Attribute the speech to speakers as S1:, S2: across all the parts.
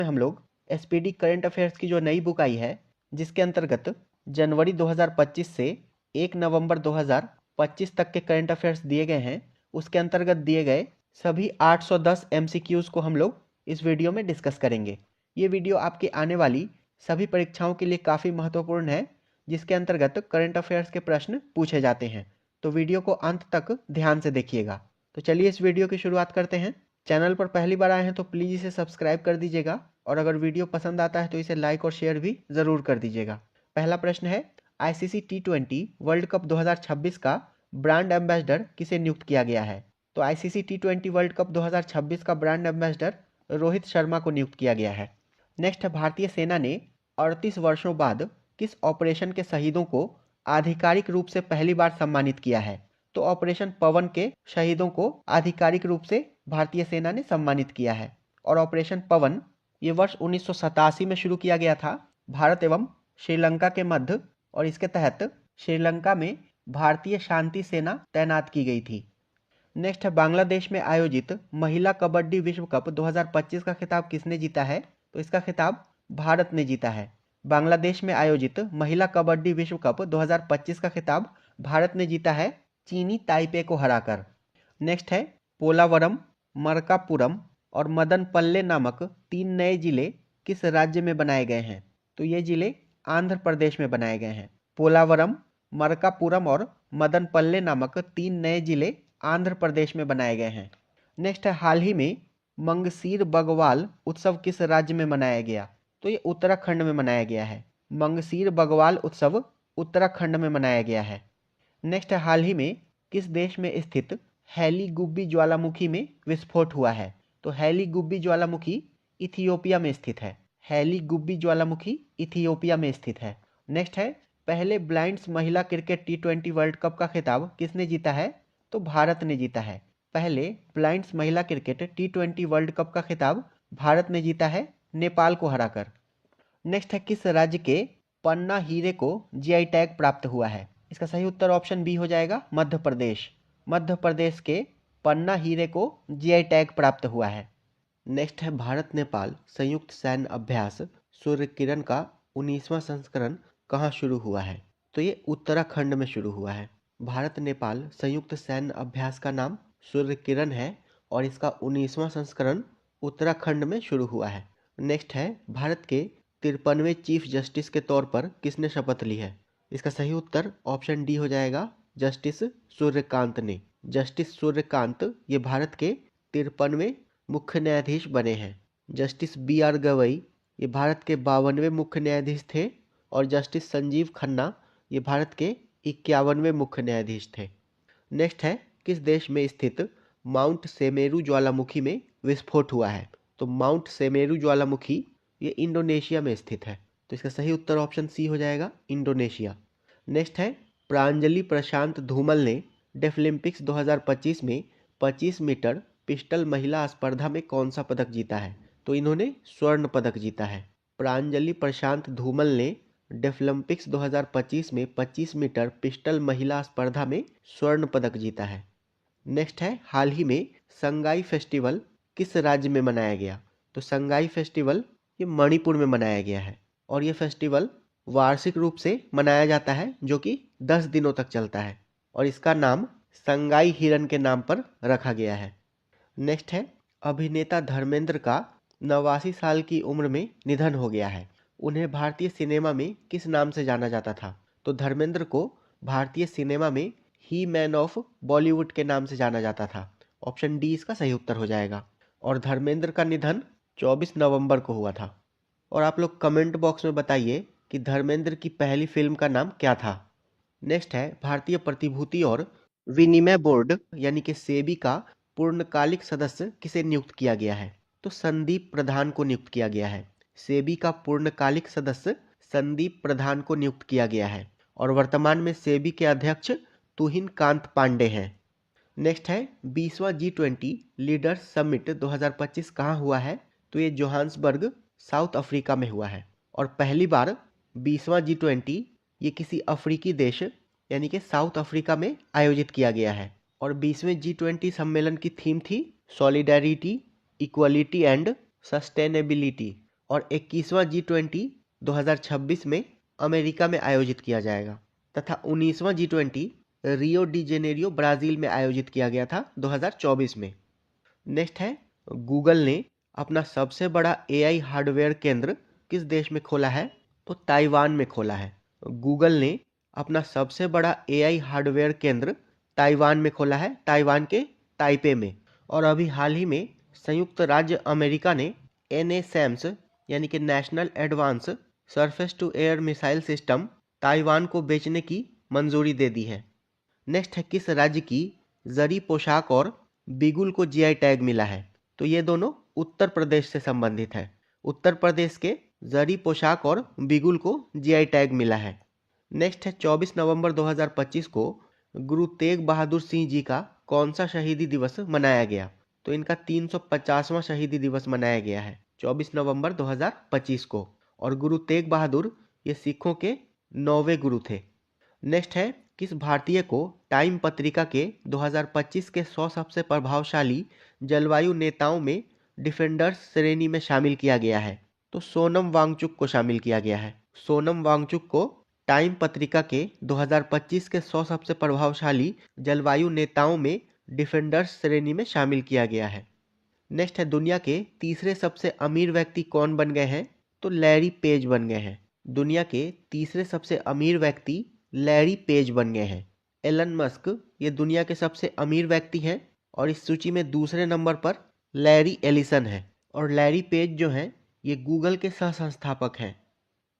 S1: हम लोग SPD current affairs की जो नई बुक आई है, जिसके अंतर्गत जनवरी 2025 से 1 नवंबर 2025 तक के करंट अफेयर्स दिए गए हैं, उसके अंतर्गत दिए गए सभी 810 एमसीक्यूज को हम लोग इस वीडियो में डिस्कस करेंगे। ये वीडियो आपकी आने वाली सभी परीक्षाओं के लिए काफ़ी महत्वपूर्ण है, जिसके अंतर्गत करंट अफेयर्स के प्रश्न पूछे जाते हैं। तो वीडियो को अंत तक ध्यान से देखिएगा। तो चलिए इस वीडियो की शुरुआत करते हैं। चैनल पर पहली बार आए हैं तो प्लीज़ इसे सब्सक्राइब कर दीजिएगा, और अगर वीडियो पसंद आता है तो इसे लाइक और शेयर भी ज़रूर कर दीजिएगा। पहला प्रश्न है, आईसीसी T20 वर्ल्ड कप 2026 का ब्रांड एम्बेसडर किसे नियुक्त किया गया है? तो आईसीसी T20 वर्ल्ड कप 2026 का ब्रांड एम्बेसडर रोहित शर्मा को नियुक्त किया गया है। नेक्स्ट है, भारतीय सेना ने 38 वर्षों बाद किस ऑपरेशन के शहीदों को आधिकारिक रूप से पहली बार सम्मानित किया है? तो ऑपरेशन पवन के शहीदों को आधिकारिक रूप से भारतीय सेना ने सम्मानित किया है। और ऑपरेशन पवन ये वर्ष 1987 में शुरू किया गया था, भारत एवं श्रीलंका के मध्य, और इसके तहत श्रीलंका में भारतीय शांति सेना तैनात की गई थी। नेक्स्ट है, बांग्लादेश में आयोजित महिला कबड्डी विश्व कप 2025 का खिताब किसने जीता है? तो इसका खिताब भारत ने जीता है। बांग्लादेश में आयोजित महिला कबड्डी विश्व कप 2025 का खिताब भारत ने जीता है, चीनी ताइपे को हराकर। नेक्स्ट है, पोलावरम, मरकापुरम और मदनपल्ले नामक 3 नए जिले किस राज्य में बनाए गए हैं? तो ये जिले आंध्र प्रदेश में बनाए गए हैं। पोलावरम, मरकापुरम और मदनपल्ले नामक 3 नए जिले आंध्र प्रदेश में बनाए गए हैं। नेक्स्ट है, हाल ही में मंगसीर बगवाल उत्सव किस राज्य में मनाया गया? तो ये उत्तराखंड में मनाया गया है। मंगसीर बगवाल उत्सव उत्तराखंड में मनाया गया है। नेक्स्ट है, हाल ही में किस देश में स्थित हैली गुब्बी ज्वालामुखी में विस्फोट हुआ है? तो हैली गुब्बी ज्वालामुखी इथियोपिया में स्थित है। हैली गुब्बी ज्वालामुखी इथियोपिया में स्थित है। नेक्स्ट है, पहले ब्लाइंड्स महिला क्रिकेट T20 वर्ल्ड कप का खिताब किसने जीता है? तो भारत ने जीता है। पहले ब्लाइंड्स महिला क्रिकेट T20 वर्ल्ड कप का खिताब भारत ने जीता है, नेपाल को हराकर। नेक्स्ट है, किस राज्य के पन्ना हीरे को जीआई टैग प्राप्त हुआ है? इसका सही उत्तर ऑप्शन बी हो जाएगा, मध्य प्रदेश। मध्य प्रदेश के पन्ना हीरे को जीआई टैग प्राप्त हुआ है। नेक्स्ट है, भारत नेपाल संयुक्त सैन्य अभ्यास सूर्य किरण का 19वां संस्करण कहाँ शुरू हुआ है? तो ये उत्तराखंड में शुरू हुआ है। भारत नेपाल संयुक्त सैन्य अभ्यास का नाम सूर्य किरण है, और इसका 19वां संस्करण उत्तराखंड में शुरू हुआ है। नेक्स्ट है, भारत के 53वें चीफ जस्टिस के तौर पर किसने शपथ ली है? इसका सही उत्तर ऑप्शन डी हो जाएगा, जस्टिस सूर्यकांत ने। जस्टिस सूर्यकांत ये भारत के 53वें मुख्य न्यायाधीश बने हैं। जस्टिस BR गवई ये भारत के 52वें मुख्य न्यायाधीश थे, और जस्टिस संजीव खन्ना ये भारत के 51वें मुख्य न्यायाधीश थे। नेक्स्ट है, किस देश में स्थित माउंट सेमेरू ज्वालामुखी में विस्फोट हुआ है? तो माउंट सेमेरू ज्वालामुखी ये इंडोनेशिया में स्थित है। तो इसका सही उत्तर ऑप्शन सी हो जाएगा, इंडोनेशिया। नेक्स्ट है, प्रांजलि प्रशांत धूमल ने डेफलिम्पिक्स 2025 में 25 मीटर पिस्टल महिला स्पर्धा में कौन सा पदक जीता है? तो इन्होंने स्वर्ण पदक जीता है। प्रांजलि प्रशांत धूमल ने डेफलिम्पिक्स 2025 में 25 मीटर पिस्टल महिला स्पर्धा में स्वर्ण पदक जीता है। नेक्स्ट है, हाल ही में संगाई फेस्टिवल किस राज्य में मनाया गया? तो संगाई फेस्टिवल ये मणिपुर में मनाया गया है, और ये फेस्टिवल वार्षिक रूप से मनाया जाता है, जो कि 10 दिनों तक चलता है, और इसका नाम संगाई हिरन के नाम पर रखा गया है। नेक्स्ट है, अभिनेता धर्मेंद्र का 89 साल की उम्र में निधन हो गया है। उन्हें भारतीय सिनेमा में किस नाम से जाना जाता था? तो धर्मेंद्र को भारतीय सिनेमा में ही मैन ऑफ बॉलीवुड के नाम से जाना जाता था। ऑप्शन डी इसका सही उत्तर हो जाएगा। और धर्मेंद्र का निधन 24 नवंबर को हुआ था। और आप लोग कमेंट बॉक्स में बताइए कि धर्मेंद्र की पहली फिल्म का नाम क्या था। नेक्स्ट है, भारतीय प्रतिभूति और विनिमय बोर्ड यानी कि सेबी का पूर्णकालिक सदस्य किसे नियुक्त किया गया है? तो संदीप प्रधान को नियुक्त किया गया है। सेबी का पूर्णकालिक सदस्य संदीप प्रधान को नियुक्त किया गया है, और वर्तमान में सेबी के अध्यक्ष तुहिन कांत पांडे हैं। नेक्स्ट है, 20वां G20 लीडर्स समिट 2025 कहाँ हुआ है? तो ये जोहान्सबर्ग साउथ अफ्रीका में हुआ है, और पहली बार 20वां G20 ये किसी अफ्रीकी देश यानी कि साउथ अफ्रीका में आयोजित किया गया है। और 20वें G20 सम्मेलन की थीम थी सॉलिडेरिटी, इक्वलिटी एंड सस्टेनेबिलिटी। और 21वां G20 2026 में अमेरिका में आयोजित किया जाएगा तथा 19वां G20 Rio de Janeiro Brazil में आयोजित किया गया था 2024 में। नेक्स्ट है, गूगल ने अपना सबसे बड़ा एआई हार्डवेयर केंद्र किस देश में खोला है? तो ताइवान में खोला है। गूगल ने अपना सबसे बड़ा एआई हार्डवेयर केंद्र ताइवान में खोला है, ताइवान के ताइपे में। और अभी हाल ही में संयुक्त राज्य अमेरिका ने NASAMS यानी कि national advanced surface to air missile system Taiwan को बेचने की मंजूरी दे दी है। नेक्स्ट है, किस राज्य की जरी पोशाक और बिगुल को जीआई टैग मिला है? तो ये दोनों उत्तर प्रदेश से संबंधित है। उत्तर प्रदेश के जरी पोशाक और बिगुल को जीआई टैग मिला है। नेक्स्ट है, 24 नवंबर 2025 को गुरु तेग बहादुर सिंह जी का कौन सा शहीदी दिवस मनाया गया? तो इनका 350वां शहीदी दिवस मनाया गया है 24 नवंबर 2025 को। और गुरु तेग बहादुर ये सिखों के 9वें गुरु थे। नेक्स्ट है, किस भारतीय को टाइम पत्रिका के 2025 के 100 सबसे प्रभावशाली जलवायु नेताओं में डिफेंडर्स श्रेणी में शामिल किया गया है? तो सोनम वांगचुक को शामिल किया गया है। सोनम वांगचुक को टाइम पत्रिका के 2025 के 100 सबसे प्रभावशाली जलवायु नेताओं में डिफेंडर्स श्रेणी में शामिल किया गया है। नेक्स्ट है, दुनिया के तीसरे सबसे अमीर व्यक्ति कौन बन गए हैं? तो लैरी पेज बन गए हैं। दुनिया के तीसरे सबसे अमीर व्यक्ति लैरी पेज बन गए हैं। एलन मस्क ये दुनिया के सबसे अमीर व्यक्ति हैं और इस सूची में दूसरे नंबर पर लैरी एलिसन है। और लैरी पेज जो हैं ये गूगल के सह संस्थापक हैं।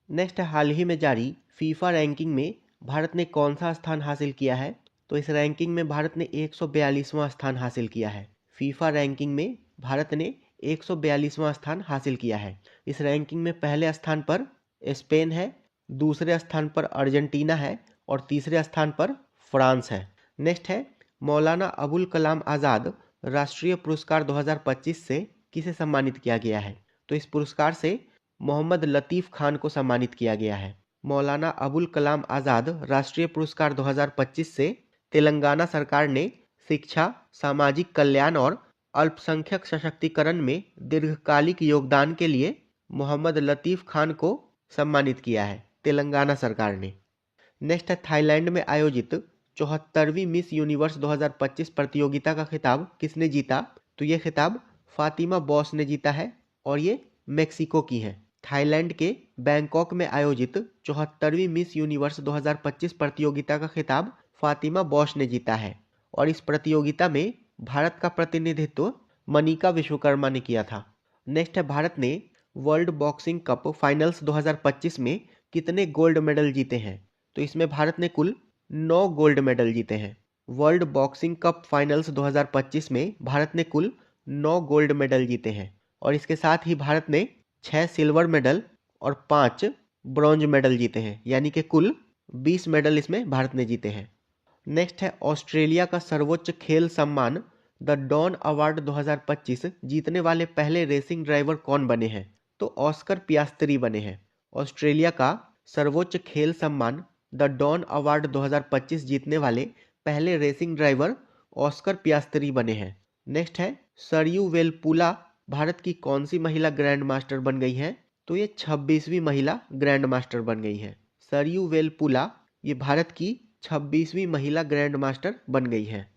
S1: नेक्स्ट है, हाल ही में जारी फीफा रैंकिंग में भारत ने कौन सा स्थान हासिल किया है? तो इस रैंकिंग में भारत ने 142वां स्थान हासिल किया है। फीफा रैंकिंग में भारत ने 142वां स्थान हासिल किया है। इस रैंकिंग में पहले स्थान पर स्पेन है, दूसरे स्थान पर अर्जेंटीना है और तीसरे स्थान पर फ्रांस है। नेक्स्ट है, मौलाना अबुल कलाम आज़ाद राष्ट्रीय पुरस्कार 2025 से किसे सम्मानित किया गया है? तो इस पुरस्कार से मोहम्मद लतीफ़ खान को सम्मानित किया गया है। मौलाना अबुल कलाम आज़ाद राष्ट्रीय पुरस्कार 2025 से तेलंगाना सरकार ने शिक्षा, सामाजिक कल्याण और अल्पसंख्यक सशक्तिकरण में दीर्घकालिक योगदान के लिए मोहम्मद लतीफ़ खान को सम्मानित किया है तेलंगाना सरकार ने। नेक्स्ट है, थाईलैंड में आयोजित 74वीं मिस यूनिवर्स 2025 प्रतियोगिता का खिताब किसने जीता? तो ये खिताब फातिमा बॉस ने जीता है और ये मेक्सिको की हैं। थाईलैंड के बैंकॉक में आयोजित 74वीं मिस यूनिवर्स 2025 प्रतियोगिता का खिताब फातिमा बॉस ने जीता है और इस प्रतियोगिता में भारत का प्रतिनिधित्व मनिका विश्वकर्मा ने किया था। नेक्स्ट है, भारत ने वर्ल्ड बॉक्सिंग कप फाइनल्स 2025 में कितने गोल्ड मेडल जीते हैं? तो इसमें भारत ने कुल 9 गोल्ड मेडल जीते हैं। वर्ल्ड बॉक्सिंग कप फाइनल्स 2025 में भारत ने कुल 9 गोल्ड मेडल जीते हैं और इसके साथ ही भारत ने 6 सिल्वर मेडल और 5 ब्रॉन्ज मेडल जीते हैं, यानी कि कुल 20 मेडल इसमें भारत ने जीते हैं। नेक्स्ट है, ऑस्ट्रेलिया का सर्वोच्च खेल सम्मान द डॉन अवार्ड 2025 जीतने वाले पहले रेसिंग ड्राइवर कौन बने हैं? तो ऑस्कर पियास्त्री बने हैं। ऑस्ट्रेलिया का सर्वोच्च खेल सम्मान द डॉन अवार्ड 2025 जीतने वाले पहले रेसिंग ड्राइवर ऑस्कर पियास्त्री बने हैं। नेक्स्ट है, सरयू वेलपुला भारत की कौन सी महिला ग्रैंड मास्टर बन गई है? तो ये 26वीं महिला ग्रैंड मास्टर बन गई है। सरयू वेलपुला ये भारत की 26वीं महिला ग्रैंड मास्टर बन गई है।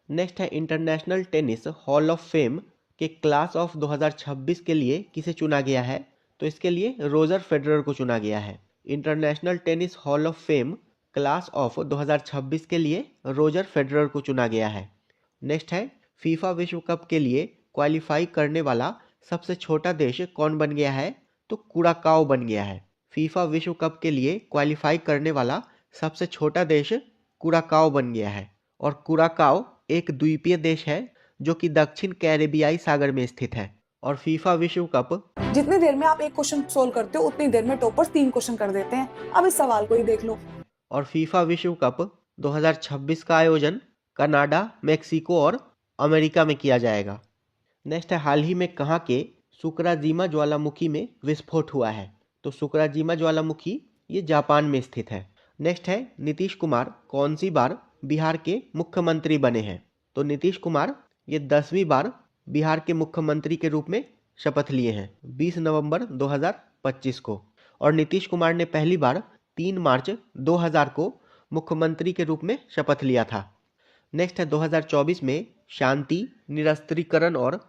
S1: नेक्स्ट है, international tennis hall of fame के क्लास ऑफ 2026 के लिए किसे चुना गया है? तो इसके लिए रोजर फेडरर को चुना गया है। International tennis hall of fame class of 2026 के लिए रोजर फेडरर को चुना गया है। नेक्स्ट है, फीफा विश्व कप के लिए क्वालिफाई करने वाला सबसे छोटा देश कौन बन गया है? तो कुराकाओ बन गया है। फीफा विश्व कप के लिए क्वालिफाई करने वाला सबसे छोटा देश कुराकाओ बन गया है और कुराकाओ एक द्वीपीय देश है जो कि दक्षिण कैरेबियाई सागर में स्थित है। और फीफा विश्व कप
S2: जितनी देर में आप एक क्वेश्चन सोल्व करते हो उतनी देर में टॉपर्स 3 क्वेश्चन कर देते हैं। अब इस सवाल को ही देख लो।
S1: और फीफा विश्व कप 2026 का आयोजन कनाडा, मेक्सिको और अमेरिका में किया जाएगा। नेक्स्ट है, हाल ही में कहाँ के सुकराजीमा ज्वालामुखी में विस्फोट हुआ है? तो सुकराजीमा ज्वालामुखी ये जापान में स्थित है। नेक्स्ट है, नीतीश कुमार कौन सी बार बिहार के मुख्यमंत्री बने हैं? तो नीतीश कुमार ये 10वीं बार बिहार के मुख्यमंत्री के रूप में शपथ लिए हैं 20 नवंबर 2025 को, और नीतीश कुमार ने पहली बार 3 मार्च 2000 को मुख्यमंत्री के रूप में शपथ लिया था। नेक्स्ट है 2024 में शांति, निरस्त्रीकरण और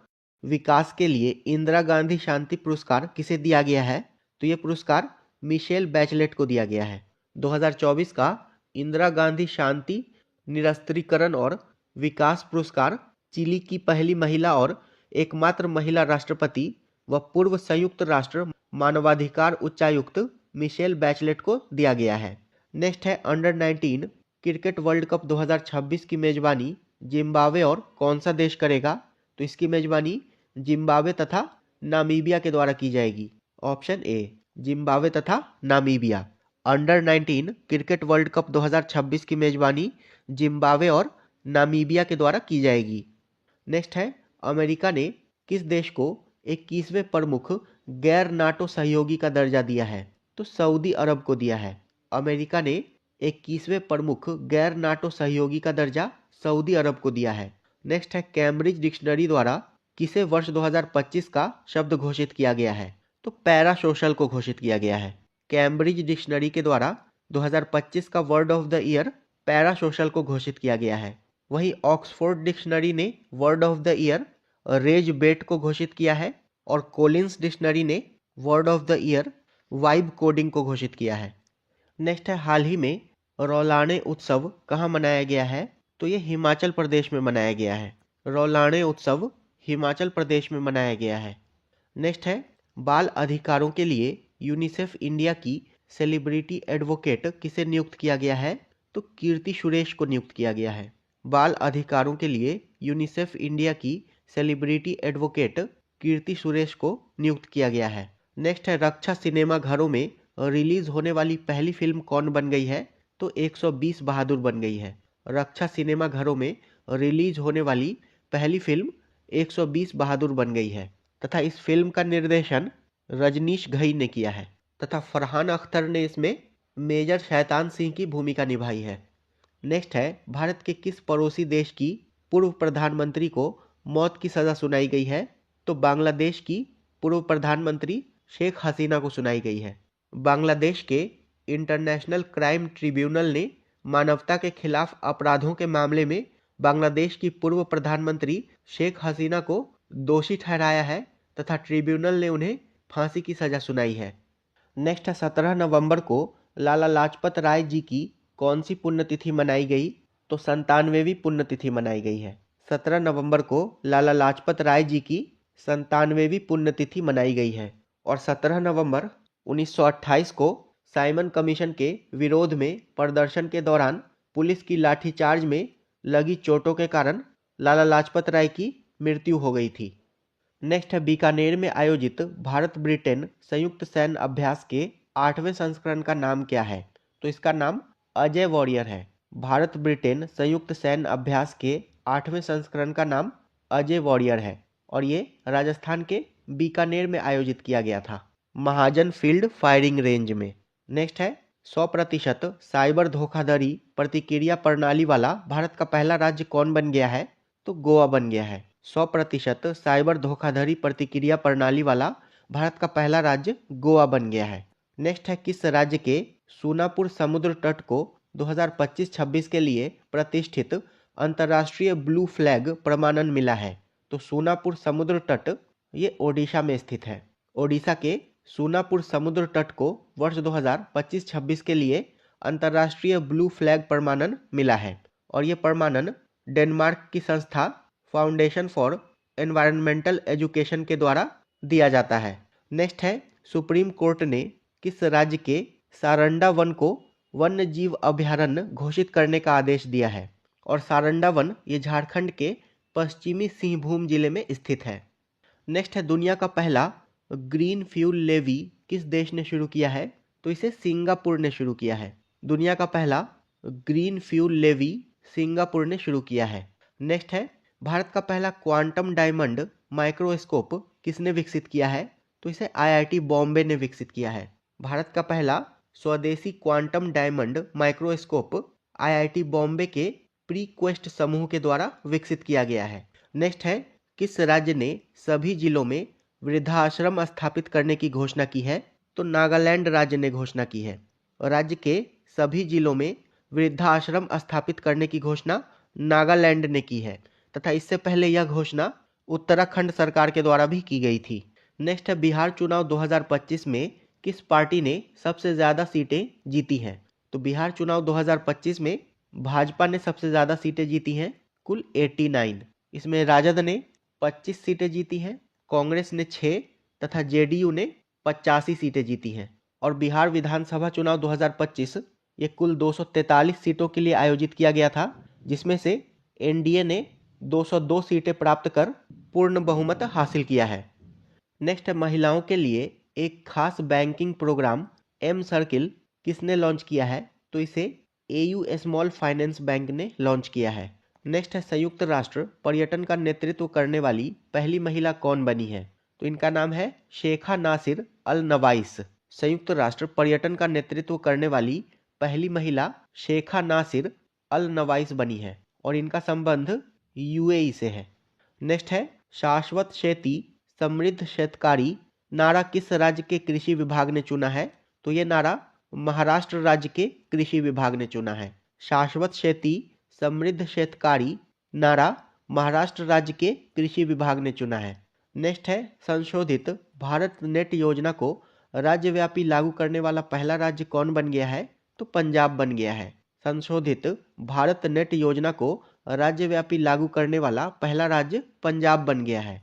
S1: विकास के लिए इंदिरा गांधी शांति पुरस्कार किसे दिया गया है? तो ये पुरस्कार मिशेल बैचलेट को दिया गया है। 2024 का इंदिरा गांधी शांति, निरस्त्रीकरण और विकास पुरस्कार चिली की पहली महिला और एकमात्र महिला राष्ट्रपति व पूर्व संयुक्त राष्ट्र मानवाधिकार उच्चायुक्त मिशेल बैचलेट को दिया गया है। नेक्स्ट है अंडर 19 क्रिकेट वर्ल्ड कप 2026 की मेजबानी जिम्बाब्वे और कौन सा देश करेगा? तो इसकी मेजबानी जिम्बाब्वे तथा नामीबिया के द्वारा की जाएगी। ऑप्शन ए जिम्बाब्वे तथा Namibia. Under 19 cricket world cup 2026 की मेजबानी जिम्बाब्वे और नामीबिया के द्वारा की जाएगी। नेक्स्ट है अमेरिका ने किस देश को 21वें प्रमुख गैर नाटो सहयोगी का दर्जा दिया है? तो सऊदी अरब को दिया है। अमेरिका ने 21वें प्रमुख गैर नाटो सहयोगी का दर्जा सऊदी अरब को दिया है। नेक्स्ट है कैम्ब्रिज डिक्शनरी द्वारा किसे वर्ष 2025 का शब्द घोषित किया गया है? तो पैरासोशल को घोषित किया गया है। कैम्ब्रिज डिक्शनरी के द्वारा 2025 का word of the year parasocial को घोषित किया गया है। वहीं ऑक्सफोर्ड डिक्शनरी ने word of the year rage bait को घोषित किया है और कोलिंस डिक्शनरी ने word of the year vibe coding को घोषित किया है। नेक्स्ट है हाल ही में रौलाने उत्सव कहाँ मनाया गया है? तो ये हिमाचल प्रदेश में मनाया गया है। रौलाने उत्सव हिमाचल प्रदेश में मनाया गया है। नेक्स्ट है बाल अधिकारों के लिए यूनिसेफ इंडिया की सेलिब्रिटी एडवोकेट किसे नियुक्त किया गया है? तो कीर्ति सुरेश को नियुक्त किया गया है। बाल अधिकारों के लिए यूनिसेफ इंडिया की सेलिब्रिटी एडवोकेट कीर्ति सुरेश को नियुक्त किया गया है। नेक्स्ट है रक्षा सिनेमा घरों में रिलीज होने वाली पहली फिल्म कौन बन गई है? तो 120 बहादुर बन गई है। रक्षा सिनेमा घरों में रिलीज होने वाली पहली फिल्म 120 बहादुर बन गई है तथा इस फिल्म का निर्देशन रजनीश घई ने किया है तथा फरहान अख्तर ने इसमें मेजर शैतान सिंह की भूमिका निभाई है। नेक्स्ट है भारत के किस पड़ोसी देश की पूर्व प्रधानमंत्री को मौत की सज़ा सुनाई गई है? तो बांग्लादेश की पूर्व प्रधानमंत्री शेख हसीना को सुनाई गई है। बांग्लादेश के इंटरनेशनल क्राइम ट्रिब्यूनल ने मानवता के खिलाफ अपराधों के मामले में बांग्लादेश की पूर्व प्रधानमंत्री शेख हसीना को दोषी ठहराया है तथा ट्रिब्यूनल ने उन्हें फांसी की सजा सुनाई है। नेक्स्ट है 17 नवंबर को लाला लाजपत राय जी की कौन सी पुण्यतिथि मनाई गई? तो 97वीं पुण्यतिथि मनाई गई है। 17 नवंबर को लाला लाजपत राय जी की 97वीं पुण्यतिथि मनाई गई है और 17 नवंबर 1928 को साइमन कमीशन के विरोध में प्रदर्शन के दौरान पुलिस की लाठीचार्ज में लगी चोटों के कारण लाला लाजपत राय की मृत्यु हो गई थी। नेक्स्ट है बीकानेर में आयोजित भारत ब्रिटेन संयुक्त सैन्य अभ्यास के 8वें संस्करण का नाम क्या है? तो इसका नाम अजय वॉरियर है। भारत ब्रिटेन संयुक्त सैन्य अभ्यास के 8वें संस्करण का नाम अजय वॉरियर है और ये राजस्थान के बीकानेर में आयोजित किया गया था, महाजन फील्ड फायरिंग रेंज में। नेक्स्ट है 100% साइबर धोखाधड़ी प्रतिक्रिया प्रणाली वाला भारत का पहला राज्य कौन बन गया है? तो गोवा बन गया है। 100% साइबर धोखाधड़ी प्रतिक्रिया प्रणाली वाला भारत का पहला राज्य गोवा बन गया है। नेक्स्ट है किस राज्य के सोनापुर समुद्र तट को 2025-26 के लिए प्रतिष्ठित अंतर्राष्ट्रीय ब्लू फ्लैग प्रमाणन मिला है? तो सोनापुर समुद्र तट ये ओडिशा में स्थित है। ओडिशा के सोनापुर समुद्र तट को वर्ष 2025-26 के लिए अंतर्राष्ट्रीय ब्लू फ्लैग प्रमाणन मिला है और ये प्रमाणन डेनमार्क की संस्था फाउंडेशन फॉर एनवायरमेंटल एजुकेशन के द्वारा दिया जाता है। नेक्स्ट है सुप्रीम कोर्ट ने किस राज्य के सारंडा वन को वन्य जीव अभयारण्य घोषित करने का आदेश दिया है? और सारंडा वन ये झारखंड के पश्चिमी सिंहभूम जिले में स्थित है। नेक्स्ट है दुनिया का पहला ग्रीन फ्यूल लेवी किस देश ने शुरू किया है? तो इसे सिंगापुर ने शुरू किया है। दुनिया का पहला ग्रीन फ्यूल लेवी सिंगापुर ने शुरू किया है। नेक्स्ट है भारत का पहला क्वांटम डायमंड माइक्रोस्कोप किसने विकसित किया है? तो इसे आईआईटी बॉम्बे ने विकसित किया है। भारत का पहला स्वदेशी quantum diamond microscope IIT Bombay के प्रीक्वेस्ट समूह के द्वारा विकसित किया गया है। नेक्स्ट है किस राज्य ने सभी जिलों में वृद्धाश्रम स्थापित करने की घोषणा की है? तो नागालैंड राज्य ने घोषणा की है। और राज्य के सभी जिलों में वृद्धाश्रम स्थापित करने की घोषणा नागालैंड ने की है तथा इससे पहले यह घोषणा उत्तराखंड सरकार के द्वारा भी की गई थी। नेक्स्ट है, बिहार चुनाव 2025 में किस पार्टी ने सबसे ज़्यादा सीटें जीती हैं? तो बिहार चुनाव 2025 में भाजपा ने सबसे ज़्यादा सीटें जीती हैं, कुल 89। इसमें राजद ने 25 सीटें जीती हैं, कांग्रेस ने 6 तथा जेडीयू ने 85 सीटें जीती हैं। और बिहार विधानसभा चुनाव 2025 ये कुल 243 सीटों के लिए आयोजित किया गया था, जिसमें से एनडीए ने 202 सीटें प्राप्त कर पूर्ण बहुमत हासिल किया है। नेक्स्ट है, महिलाओं के लिए एक खास बैंकिंग प्रोग्राम एम सर्किल किसने लॉन्च किया है? तो इसे एयू स्मॉल फाइनेंस बैंक ने लॉन्च किया है। नेक्स्ट है, संयुक्त राष्ट्र पर्यटन का नेतृत्व करने वाली पहली महिला कौन बनी है? तो इनका नाम है शेखा नासिर अल नवाइस। संयुक्त राष्ट्र पर्यटन का नेतृत्व करने वाली पहली महिला शेखा नासिर अल नवाइस बनी है और इनका संबंध यूएई से है। नेक्स्ट है, शाश्वत खेती समृद्ध शेतकारी नारा किस राज्य के कृषि विभाग ने चुना है? तो ये नारा महाराष्ट्र राज्य के कृषि विभाग ने चुना है। शाश्वत खेती समृद्ध शेतकारी नारा महाराष्ट्र राज्य के कृषि विभाग ने चुना है। नेक्स्ट है, संशोधित भारत नेट योजना को राज्यव्यापी लागू करने वाला पहला राज्य कौन बन गया है? तो पंजाब बन गया है। संशोधित भारत नेट योजना को राज्यव्यापी लागू करने वाला पहला राज्य पंजाब बन गया है।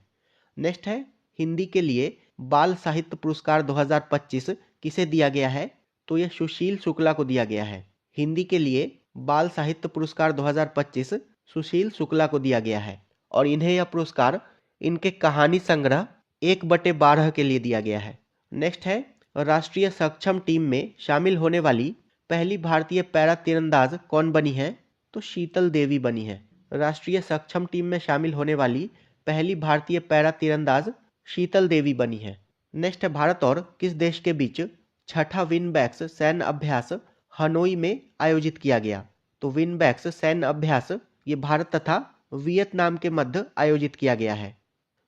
S1: नेक्स्ट है, हिंदी के लिए बाल साहित्य पुरस्कार 2025 किसे दिया गया है? तो यह सुशील शुक्ला को दिया गया है। हिंदी के लिए बाल साहित्य पुरस्कार 2025 सुशील शुक्ला को दिया गया है और इन्हें यह पुरस्कार इनके कहानी संग्रह 1/12 के लिए दिया गया है। नेक्स्ट है, राष्ट्रीय सक्षम टीम में शामिल होने वाली पहली भारतीय पैरा तीरंदाज कौन बनी है? तो शीतल देवी बनी है। राष्ट्रीय सक्षम टीम में शामिल होने वाली पहली भारतीय पैरा तीरंदाज शीतल देवी बनी है। नेक्स्ट है, भारत और किस देश के बीच छठा विनबैक्स सैन्य अभ्यास हनोई में आयोजित किया गया? तो विनबैक्स सैन्य अभ्यास ये भारत तथा वियतनाम के मध्य आयोजित किया गया है।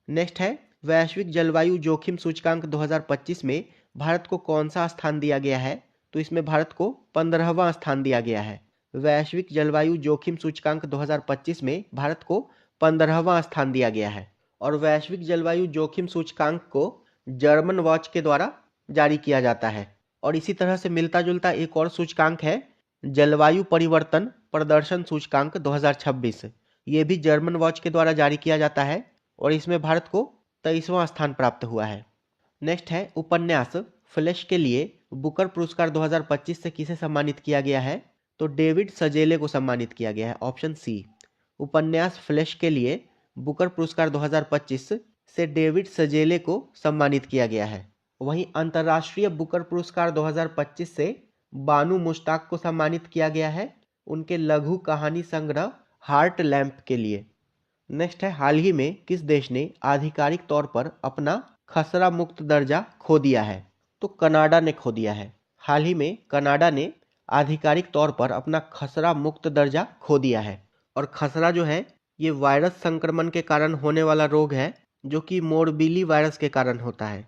S1: नेक्स्ट है, वैश्विक जलवायु जोखिम सूचकांक 2025 में भारत को कौन सा स्थान दिया गया है? तो इसमें भारत को 15वां स्थान दिया गया है। वैश्विक जलवायु जोखिम सूचकांक 2025 में भारत को 15वां स्थान दिया गया है और वैश्विक जलवायु जोखिम सूचकांक को जर्मन वॉच के द्वारा जारी किया जाता है। और इसी तरह से मिलता जुलता एक और सूचकांक है जलवायु परिवर्तन प्रदर्शन सूचकांक 2026। ये भी जर्मन वॉच के द्वारा जारी किया जाता है और इसमें भारत को 23वां स्थान प्राप्त हुआ है। नेक्स्ट है, उपन्यास फ्लैश के लिए बुकर पुरस्कार 2025 से किसे सम्मानित किया गया है? तो डेविड सजेले को सम्मानित किया गया है, ऑप्शन सी। उपन्यास फ्लैश के लिए बुकर पुरस्कार 2025 से डेविड सजेले को सम्मानित किया गया है। वहीं अंतर्राष्ट्रीय बुकर पुरस्कार 2025 से बानू मुश्ताक को सम्मानित किया गया है उनके लघु कहानी संग्रह हार्ट लैम्प के लिए। नेक्स्ट है, हाल ही में किस देश ने आधिकारिक तौर पर अपना खसरा मुक्त दर्जा खो दिया है? तो कनाडा ने खो दिया है। हाल ही में कनाडा ने आधिकारिक तौर पर अपना खसरा मुक्त दर्जा खो दिया है और खसरा जो है ये वायरस संक्रमण के कारण होने वाला रोग है जो कि मोरबीली वायरस के कारण होता है।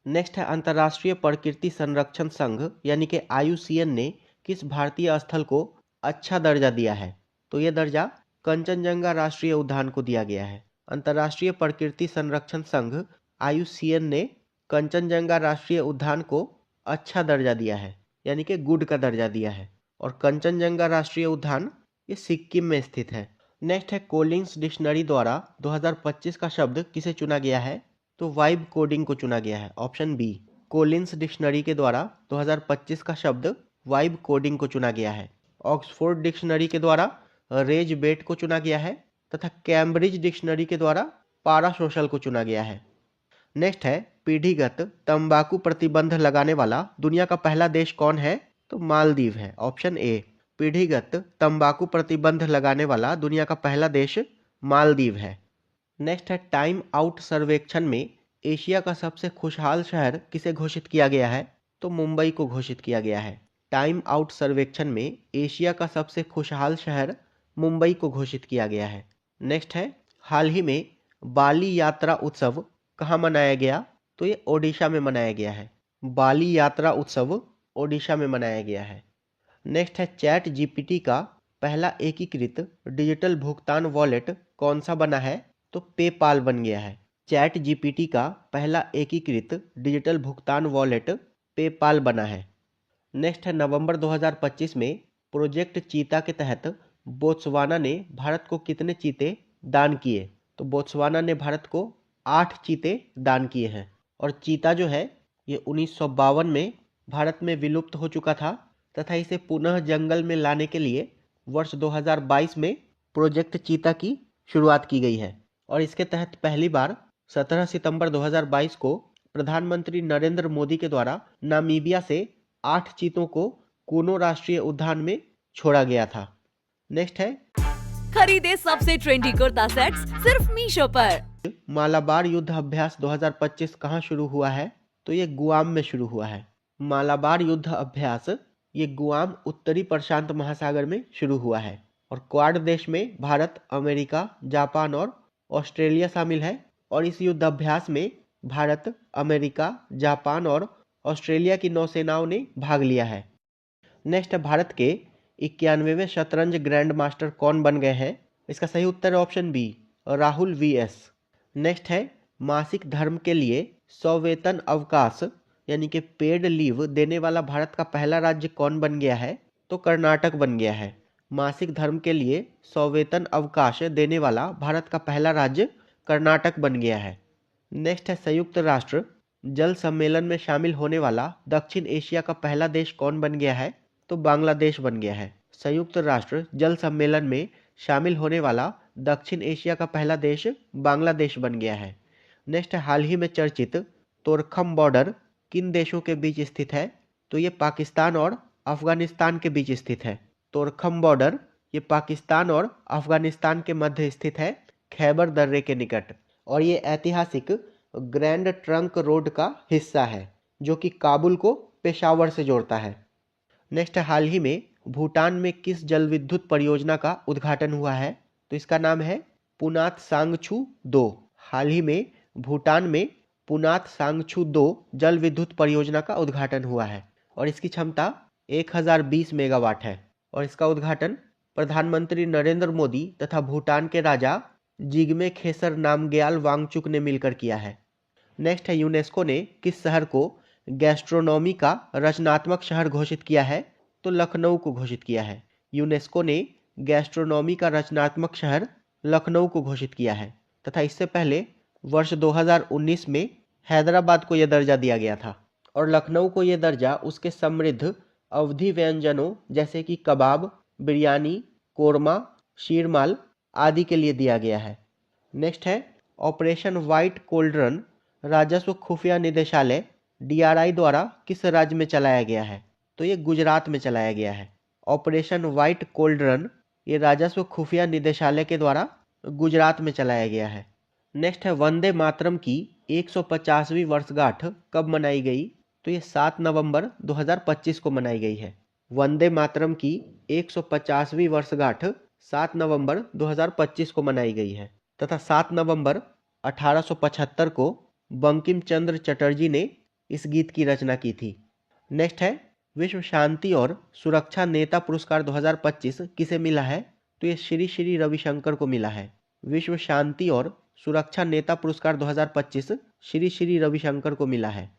S1: नेक्स्ट है, अंतर्राष्ट्रीय प्रकृति संरक्षण संघ यानी कि IUCN ने किस भारतीय स्थल को अच्छा दर्जा दिया है? तो यह दर्जा कंचनजंगा राष्ट्रीय उद्यान को दिया गया है। अंतर्राष्ट्रीय प्रकृति संरक्षण संघ IUCN ने कंचनजंगा राष्ट्रीय उद्यान को अच्छा दर्जा दिया है यानी कि गुड का दर्जा दिया है और कंचनजंगा राष्ट्रीय उद्यान ये सिक्किम में स्थित है। नेक्स्ट है, कोलिंस डिक्शनरी द्वारा 2025 का शब्द किसे चुना गया है? तो वाइब कोडिंग को चुना गया है, ऑप्शन बी। कोलिंस डिक्शनरी के द्वारा 2025 का शब्द वाइब कोडिंग को चुना गया है। ऑक्सफोर्ड डिक्शनरी के द्वारा रेज बेट को चुना गया है तथा कैम्ब्रिज डिक्शनरी के द्वारा पारासोशल को चुना गया है। नेक्स्ट है, पीढ़ीगत तंबाकू प्रतिबंध लगाने वाला दुनिया का पहला देश कौन है? तो मालदीव है, ऑप्शन ए। पीढ़ीगत तंबाकू प्रतिबंध लगाने वाला दुनिया का पहला देश मालदीव है। नेक्स्ट है, टाइम आउट सर्वेक्षण में एशिया का सबसे खुशहाल शहर किसे घोषित किया गया है? तो मुंबई को घोषित किया गया है। टाइम आउट सर्वेक्षण में एशिया का सबसे खुशहाल शहर मुंबई को घोषित किया गया है। नेक्स्ट है, हाल ही में बाली यात्रा उत्सव कहाँ मनाया गया? तो ये ओडिशा में मनाया गया है। बाली यात्रा उत्सव ओडिशा में मनाया गया है। नेक्स्ट है चैट जीपीटी का पहला एकीकृत डिजिटल भुगतान वॉलेट कौन सा बना है? तो पेपाल बन गया है। चैट जीपीटी का पहला एकीकृत डिजिटल भुगतान वॉलेट पेपाल बना है। नेक्स्ट है नवंबर 2025 में प्रोजेक्ट चीता के तहत बोत्सवाना ने भारत को कितने चीते दान किए? तो बोत्सवाना ने भारत को 8 चीते दान किए हैं। और चीता जो है ये 1952 में भारत में विलुप्त हो चुका था तथा इसे पुनः जंगल में लाने के लिए वर्ष 2022 में प्रोजेक्ट चीता की शुरुआत की गई है। और इसके तहत पहली बार 17 सितंबर 2022 को प्रधानमंत्री नरेंद्र मोदी के द्वारा नामीबिया से 8 चीतों को कूनो राष्ट्रीय उद्यान में छोड़ा गया था। नेक्स्ट है
S3: खरीदे सबसे ट्रेंडी कुर्ता सेट्स सिर्फ मीशो पर।
S1: मालाबार युद्ध अभ्यास 2025 कहाँ शुरू हुआ है? तो ये गुआम में शुरू हुआ है। मालाबार युद्ध अभ्यास ये गुआम उत्तरी प्रशांत महासागर में शुरू हुआ है। और क्वाड देश में भारत, अमेरिका, जापान और ऑस्ट्रेलिया शामिल है। और इस युद्ध अभ्यास में भारत, अमेरिका, जापान और ऑस्ट्रेलिया की नौसेनाओं ने भाग लिया है। नेक्स्ट है भारत के 91वें शतरंज ग्रैंड मास्टर कौन बन गए हैं? इसका सही उत्तर है option B, Rahul VS. Next है मासिक धर्म के लिए सवेतन अवकाश यानी कि पेड लीव देने वाला भारत का पहला राज्य कौन बन गया है? तो कर्नाटक बन गया है। मासिक धर्म के लिए सवेतन अवकाश देने वाला भारत का पहला राज्य कर्नाटक बन गया है। नेक्स्ट है संयुक्त राष्ट्र जल सम्मेलन में शामिल होने वाला दक्षिण एशिया का पहला देश कौन बन गया है? तो बांग्लादेश बन गया है। संयुक्त राष्ट्र जल सम्मेलन में शामिल होने वाला दक्षिण एशिया का पहला देश बांग्लादेश बन गया है। नेक्स्ट है हाल ही में चर्चित तोरखम बॉर्डर किन देशों के बीच स्थित है? तो ये पाकिस्तान और अफगानिस्तान के बीच स्थित है। तोरखम बॉर्डर ये पाकिस्तान और अफगानिस्तान के मध्य स्थित है, खैबर दर्रे के निकट। और ये ऐतिहासिक ग्रैंड ट्रंक रोड का हिस्सा है जो कि काबुल को पेशावर से जोड़ता है। नेक्स्ट हाल ही में भूटान में किस जल विद्युत परियोजना का उद्घाटन हुआ है? तो इसका नाम है पुनात सांगछू 2। हाल ही में भूटान में पुनात सांगछू 2 जल विद्युत परियोजना का उद्घाटन हुआ है और इसकी क्षमता 1020 मेगावाट है। और इसका उद्घाटन प्रधानमंत्री नरेंद्र मोदी तथा भूटान के राजा जिग्मे खेसर नामग्याल वांगचुक ने मिलकर किया है। नेक्स्ट है यूनेस्को ने किस शहर को गैस्ट्रोनॉमी का रचनात्मक शहर घोषित किया है? तो लखनऊ को घोषित किया है। यूनेस्को ने गैस्ट्रोनॉमी का रचनात्मक शहर लखनऊ को घोषित किया है तथा इससे पहले वर्ष 2019 में हैदराबाद को यह दर्जा दिया गया था। और लखनऊ को यह दर्जा उसके समृद्ध अवधी व्यंजनों जैसे कि कबाब, बिरयानी, कोरमा, शीरमाल आदि के लिए दिया गया है। नेक्स्ट है ऑपरेशन व्हाइट कोल्ड्रन राजस्व खुफिया निदेशालय डीआरआई द्वारा किस राज्य में चलाया गया है? तो ये गुजरात में चलाया गया है। ऑपरेशन व्हाइट कोल्ड्रन ये राजस्व खुफिया निदेशालय के द्वारा गुजरात में चलाया गया है। नेक्स्ट है वंदे मातरम की 150वीं वर्षगांठ कब मनाई गई? तो ये 7 नवंबर 2025 को मनाई गई है। वंदे मातरम की 150वीं वर्षगांठ 7 नवंबर 2025 को मनाई गई है तथा 7 नवंबर 1875 को बंकिम चंद्र चटर्जी ने इस गीत की रचना की थी। नेक्स्ट है विश्व शांति और सुरक्षा नेता पुरस्कार 2025 किसे मिला है? तो ये श्री श्री रविशंकर को मिला है। विश्व शांति और सुरक्षा नेता पुरस्कार 2025 श्री श्री रविशंकर को मिला है।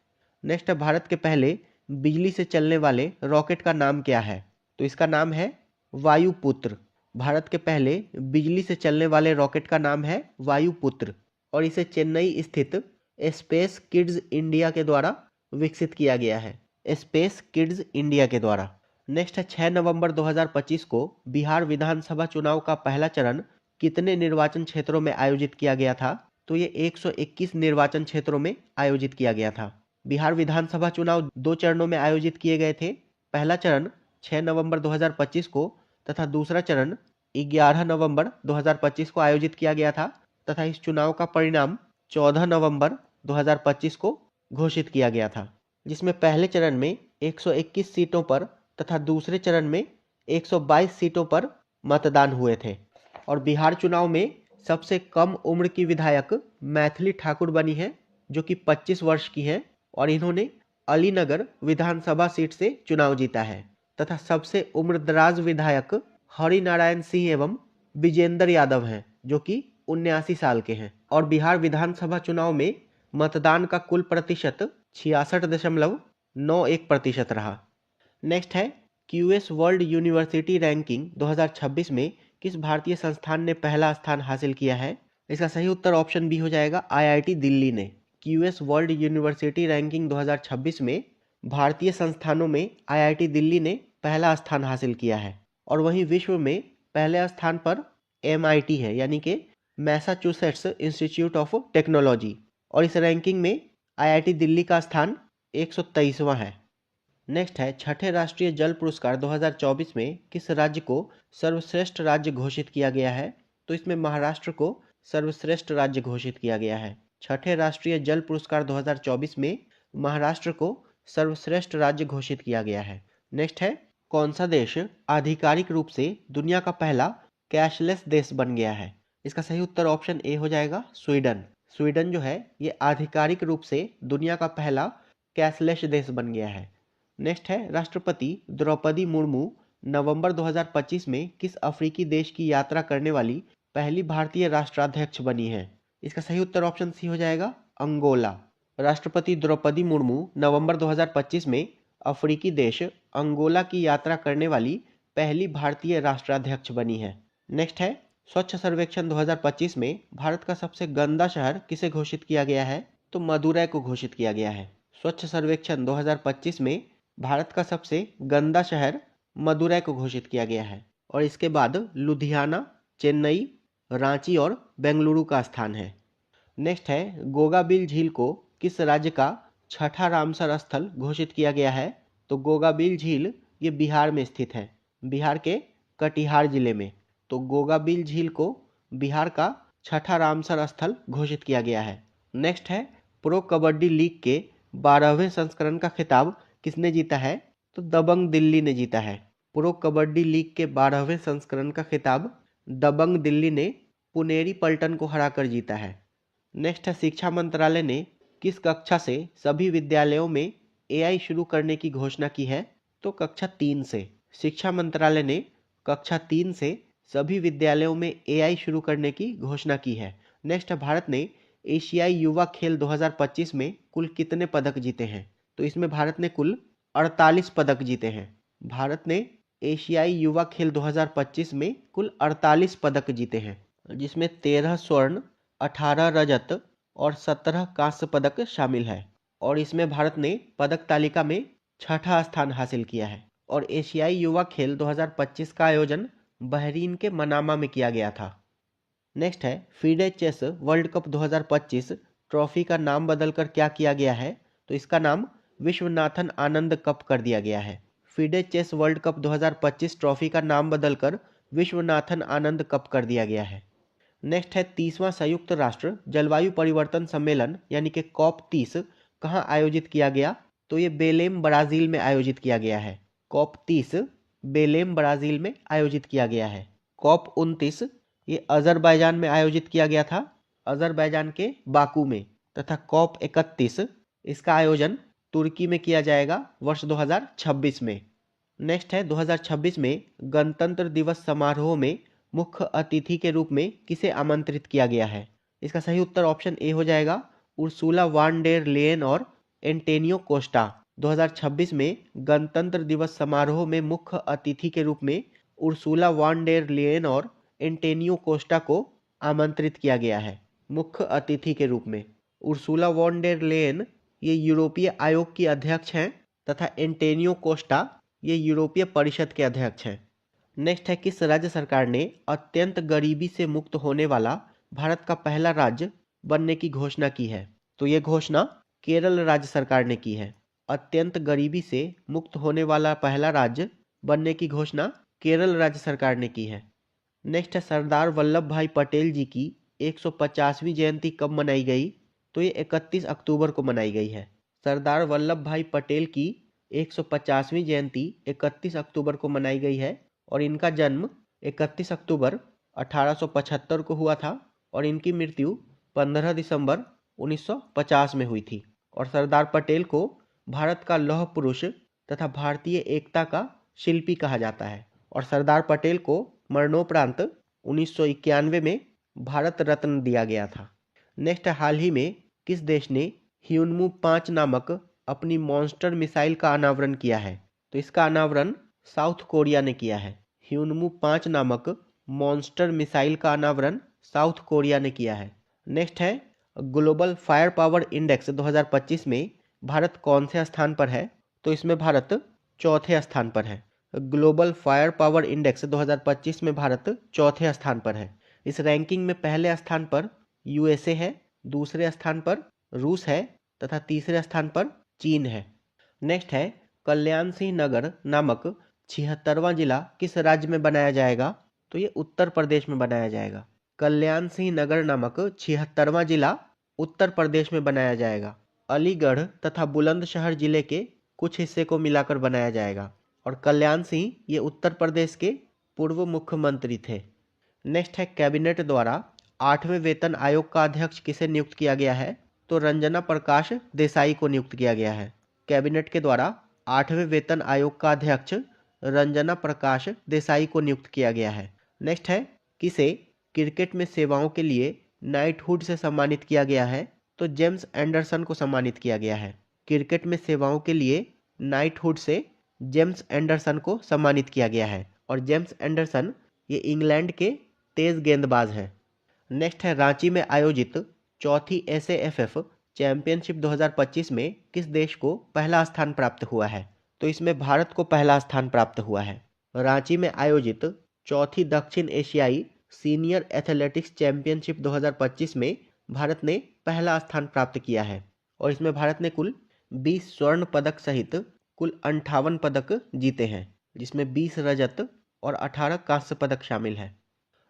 S1: नेक्स्ट है भारत के पहले बिजली से चलने वाले रॉकेट का नाम क्या है? तो इसका नाम है वायुपुत्र। भारत के पहले बिजली से चलने वाले रॉकेट का नाम है वायुपुत्र और इसे चेन्नई स्थित स्पेस किड्स इंडिया के द्वारा विकसित किया गया है। स्पेस किड्स इंडिया के द्वारा। नेक्स्ट है 6 नवंबर 2025 को बिहार विधानसभा चुनाव का पहला चरण कितने निर्वाचन क्षेत्रों में आयोजित किया गया था? तो ये 121 निर्वाचन क्षेत्रों में आयोजित किया गया था। बिहार विधानसभा चुनाव 2 चरणों में आयोजित किए गए थे। पहला चरण 6 नवंबर 2025 को तथा दूसरा चरण 11 नवंबर 2025 को आयोजित किया गया था तथा इस चुनाव का परिणाम 14 नवंबर 2025 को घोषित किया गया था, जिसमें पहले चरण में 121 सीटों पर तथा दूसरे चरण में 122 सीटों पर मतदान हुए थे। और बिहार चुनाव में सबसे कम उम्र की विधायक मैथिली ठाकुर बनी है जो कि 25 वर्ष की हैं और इन्होंने अलीनगर विधानसभा सीट से चुनाव जीता है। तथा सबसे उम्रदराज विधायक हरिनारायण सिंह एवं विजेंद्र यादव हैं, जो कि 79 साल के हैं। और बिहार विधानसभा चुनाव में मतदान का कुल प्रतिशत 66.91% रहा। नेक्स्ट है क्यूएस वर्ल्ड यूनिवर्सिटी रैंकिंग 2026 में किस भारतीय संस्थान ने पहला स्थान हासिल किया है? इसका सही उत्तर ऑप्शन बी हो जाएगा, आईआईटी दिल्ली ने। क्यूएस वर्ल्ड यूनिवर्सिटी रैंकिंग 2026 में भारतीय संस्थानों में आईआईटी दिल्ली ने पहला स्थान हासिल किया है। और वहीं विश्व में पहले स्थान पर एमआईटी है, यानी कि मैसाचुसेट्स इंस्टीट्यूट ऑफ टेक्नोलॉजी। और इस रैंकिंग में आईआईटी दिल्ली का स्थान 123वां है। नेक्स्ट है छठे राष्ट्रीय जल पुरस्कार 2024 में किस राज्य को सर्वश्रेष्ठ राज्य घोषित किया गया है? तो इसमें महाराष्ट्र को सर्वश्रेष्ठ राज्य घोषित किया गया है। छठे राष्ट्रीय जल पुरस्कार 2024 में महाराष्ट्र को सर्वश्रेष्ठ राज्य घोषित किया गया है। नेक्स्ट है कौन सा देश आधिकारिक रूप से दुनिया का पहला कैशलेस देश बन गया है? इसका सही उत्तर ऑप्शन ए हो जाएगा, स्वीडन। स्वीडन जो है ये आधिकारिक रूप से दुनिया का पहला कैशलेस देश बन गया है। नेक्स्ट है राष्ट्रपति द्रौपदी मुर्मू नवंबर 2025 में किस अफ्रीकी देश की यात्रा करने वाली पहली भारतीय राष्ट्राध्यक्ष बनी है? इसका सही उत्तर ऑप्शन सी हो जाएगा, अंगोला। राष्ट्रपति द्रौपदी मुर्मू नवंबर 2025 में अफ्रीकी देश अंगोला की यात्रा करने वाली पहली भारतीय राष्ट्राध्यक्ष बनी है। नेक्स्ट है स्वच्छ सर्वेक्षण 2025 में भारत का सबसे गंदा शहर किसे घोषित किया गया है? तो मदुरै को घोषित किया गया है। स्वच्छ सर्वेक्षण 2025 में भारत का सबसे गंदा शहर मदुरै को घोषित किया गया है। और इसके बाद लुधियाना, चेन्नई, रांची और बेंगलुरु का स्थान है। नेक्स्ट है गोगाबिल झील को किस राज्य का छठा रामसर स्थल घोषित किया गया है? तो गोगाबिल झील ये बिहार में स्थित है, बिहार के कटिहार जिले में। तो गोगाबिल झील को बिहार का छठा रामसर स्थल घोषित किया गया है। नेक्स्ट है प्रो कबड्डी लीग के 12वें संस्करण का खिताब किसने जीता है? तो दबंग दिल्ली ने जीता है। प्रो कबड्डी लीग के 12वें संस्करण का खिताब दबंग दिल्ली ने पुनेरी पल्टन को हराकर जीता है। नेक्स्ट है शिक्षा मंत्रालय ने किस कक्षा से सभी विद्यालयों में एआई शुरू करने की घोषणा की है? तो कक्षा 3 से। शिक्षा मंत्रालय ने कक्षा 3 से सभी विद्यालयों में एआई शुरू करने की घोषणा की है। नेक्स्ट है भारत ने एशियाई युवा खेल 2025 में कुल कितने पदक जीते हैं? तो इसमें भारत ने कुल 48 पदक जीते हैं। भारत ने एशियाई युवा खेल 2025 में कुल 48 पदक जीते हैं, जिसमें 13 स्वर्ण, 18 रजत और 17 कांस्य पदक शामिल है। और इसमें भारत ने पदक तालिका में छठा स्थान हासिल किया है। और एशियाई युवा खेल 2025 का आयोजन बहरीन के मनामा में किया गया था। नेक्स्ट है FIDE chess world cup 2025 trophy का नाम बदलकर क्या किया गया है? तो इसका नाम विश्वनाथन आनंद कप कर दिया गया है। FIDE chess world cup 2025 trophy का नाम बदलकर विश्वनाथन आनंद कप कर दिया गया है। नेक्स्ट है 30वां संयुक्त राष्ट्र जलवायु परिवर्तन सम्मेलन यानी कि COP 30 कहाँ आयोजित किया गया? तो ये बेलेम ब्राज़ील में आयोजित किया गया है। COP 30 बेलेम ब्राज़ील में आयोजित किया गया है। COP 29 ये अजरबैजान में आयोजित किया गया था, अजरबैजान के बाकू में। तथा COP 31 इसका आयोजन तुर्की में किया जाएगा वर्ष 2026 में। नेक्स्ट है 2026 में गणतंत्र दिवस समारोह में मुख्य अतिथि के रूप में किसे आमंत्रित किया गया है? इसका सही उत्तर ऑप्शन ए हो जाएगा, उर्सुला वान डेर लेयन और एंटेनियो कोस्टा। 2026 में गणतंत्र दिवस समारोह में मुख्य अतिथि के रूप में उर्सुला वान डेर लेयन और एंटेनियो कोस्टा को आमंत्रित किया गया है मुख्य अतिथि के रूप में। उर्सुला वॉन डेर लेयन ये यूरोपीय आयोग की अध्यक्ष हैं तथा एंटेनियो कोस्टा ये यूरोपीय परिषद के अध्यक्ष हैं। नेक्स्ट है किस राज्य सरकार ने अत्यंत गरीबी से मुक्त होने वाला भारत का पहला राज्य बनने की घोषणा की है? तो ये घोषणा केरल राज्य सरकार ने की है। अत्यंत गरीबी से मुक्त होने वाला पहला राज्य बनने की घोषणा केरल राज्य सरकार ने की है। नेक्स्ट है सरदार वल्लभ भाई पटेल जी की 150वीं जयंती कब मनाई गई? तो ये 31 अक्टूबर को मनाई गई है। सरदार वल्लभ भाई पटेल की 150वीं जयंती 31 अक्टूबर को मनाई गई है और इनका जन्म 31 अक्टूबर 1875 को हुआ था और इनकी मृत्यु 15 दिसंबर 1950 में हुई थी। और सरदार पटेल को भारत का लौह पुरुष तथा भारतीय एकता का शिल्पी कहा जाता है। और सरदार पटेल को मरणोपरांत 1991 में भारत रत्न दिया गया था। नेक्स्ट, हाल ही में किस देश ने ह्यूनमू 5 नामक अपनी मॉन्स्टर मिसाइल का अनावरण किया है? तो इसका अनावरण साउथ कोरिया ने किया है। ह्यूनमू 5 नामक मॉन्स्टर मिसाइल का अनावरण साउथ कोरिया ने किया है। नेक्स्ट है, ग्लोबल फायर पावर इंडेक्स 2025 में भारत कौन से स्थान पर है? तो इसमें भारत चौथे स्थान पर है। ग्लोबल फायर पावर इंडेक्स 2025 में भारत चौथे स्थान पर है। इस रैंकिंग में पहले स्थान पर यूएसए है, दूसरे स्थान पर रूस है तथा तीसरे स्थान पर चीन है। नेक्स्ट है, कल्याण सिंह नगर नामक 76वां जिला किस राज्य में बनाया जाएगा? तो ये उत्तर प्रदेश में बनाया जाएगा। कल्याण सिंह नगर नामक 76वां जिला उत्तर प्रदेश में बनाया जाएगा। अलीगढ़ तथा बुलंदशहर जिले के कुछ हिस्से को मिलाकर बनाया जाएगा। और कल्याण सिंह ये उत्तर प्रदेश के पूर्व मुख्यमंत्री थे। नेक्स्ट है, कैबिनेट द्वारा 8वें वेतन आयोग का अध्यक्ष किसे नियुक्त किया गया है? तो रंजना प्रकाश देसाई को नियुक्त किया गया है। कैबिनेट के द्वारा 8वें वेतन आयोग का अध्यक्ष रंजना प्रकाश देसाई को नियुक्त किया गया है। नेक्स्ट है, किसे क्रिकेट में सेवाओं के लिए नाइटहुड से सम्मानित किया गया है? तो जेम्स एंडरसन को सम्मानित किया गया है। क्रिकेट में सेवाओं के लिए नाइटहुड से जेम्स एंडरसन को सम्मानित किया गया है। और जेम्स एंडरसन ये इंग्लैंड के तेज गेंदबाज हैं। नेक्स्ट है, रांची में आयोजित चौथी एसएएफएफ चैंपियनशिप 2025 में किस देश को पहला स्थान प्राप्त हुआ है? तो इसमें भारत को पहला स्थान प्राप्त हुआ है। रांची में आयोजित चौथी दक्षिण एशियाई सीनियर एथलेटिक्स चैंपियनशिप 2025 में भारत ने पहला स्थान प्राप्त किया है। और इसमें भारत ने कुल 20 स्वर्ण पदक सहित कुल 58 पदक जीते हैं, जिसमें 20 रजत और 18 कांस्य पदक शामिल है।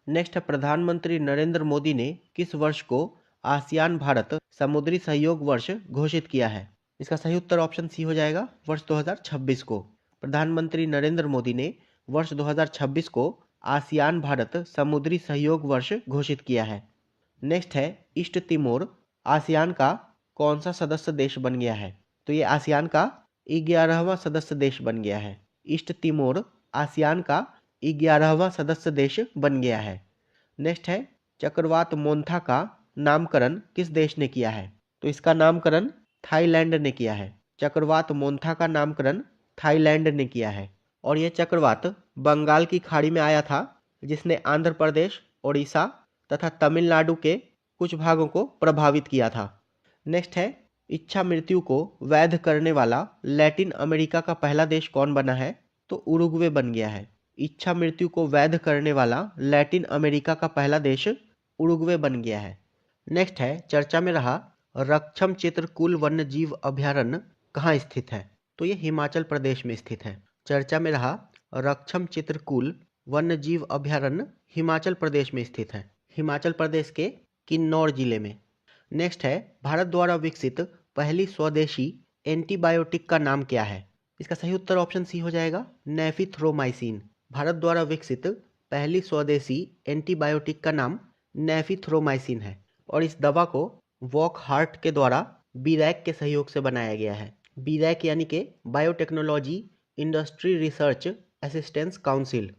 S1: नेक्स्ट है, प्रधानमंत्री नरेंद्र मोदी ने किस वर्ष को आसियान भारत समुद्री सहयोग वर्ष घोषित किया है? इसका सही उत्तर ऑप्शन सी हो जाएगा, वर्ष 2026 को। प्रधानमंत्री नरेंद्र मोदी ने वर्ष 2026 को आसियान भारत समुद्री सहयोग वर्ष घोषित किया है। नेक्स्ट है, ईस्ट तिमोर आसियान का कौन सा सदस्य देश बन गया है? तो ये आसियान का 11वां सदस्य देश बन गया है। ईस्ट तिमोर आसियान का 11वां सदस्य देश बन गया है। नेक्स्ट है, चक्रवात मोन्था का नामकरण किस देश ने किया है? तो इसका नामकरण थाईलैंड ने किया है। चक्रवात मोन्था का नामकरण थाईलैंड ने किया है। और यह चक्रवात बंगाल की खाड़ी में आया था, जिसने आंध्र प्रदेश, ओडिशा तथा तमिलनाडु के कुछ भागों को प्रभावित किया था। नेक्स्ट है, इच्छा मृत्यु को वैध करने वाला लैटिन अमेरिका का पहला देश कौन बना है? तो उरुग्वे बन गया है। इच्छा मृत्यु को वैध करने वाला लैटिन अमेरिका का पहला देश उरुग्वे बन गया है। नेक्स्ट है, चर्चा में रहा रक्षम चित्रकूल वन्य जीव अभयारण्य कहाँ स्थित है? तो ये हिमाचल प्रदेश में स्थित है। चर्चा में रहा रक्षम चित्रकूल वन्य जीव अभयारण्य हिमाचल प्रदेश में स्थित है, हिमाचल प्रदेश के किन्नौर जिले में। नेक्स्ट है, भारत द्वारा विकसित पहली स्वदेशी एंटीबायोटिक का नाम क्या है? इसका सही उत्तर ऑप्शन सी हो जाएगा, नेफिथ्रोमाइसिन। भारत द्वारा विकसित पहली स्वदेशी एंटीबायोटिक का नाम नेफिथ्रोमाइसिन है। और इस दवा को वॉक हार्ट के द्वारा बीरैक के सहयोग से बनाया गया है। बीरैक यानी कि biotechnology industry research assistance council.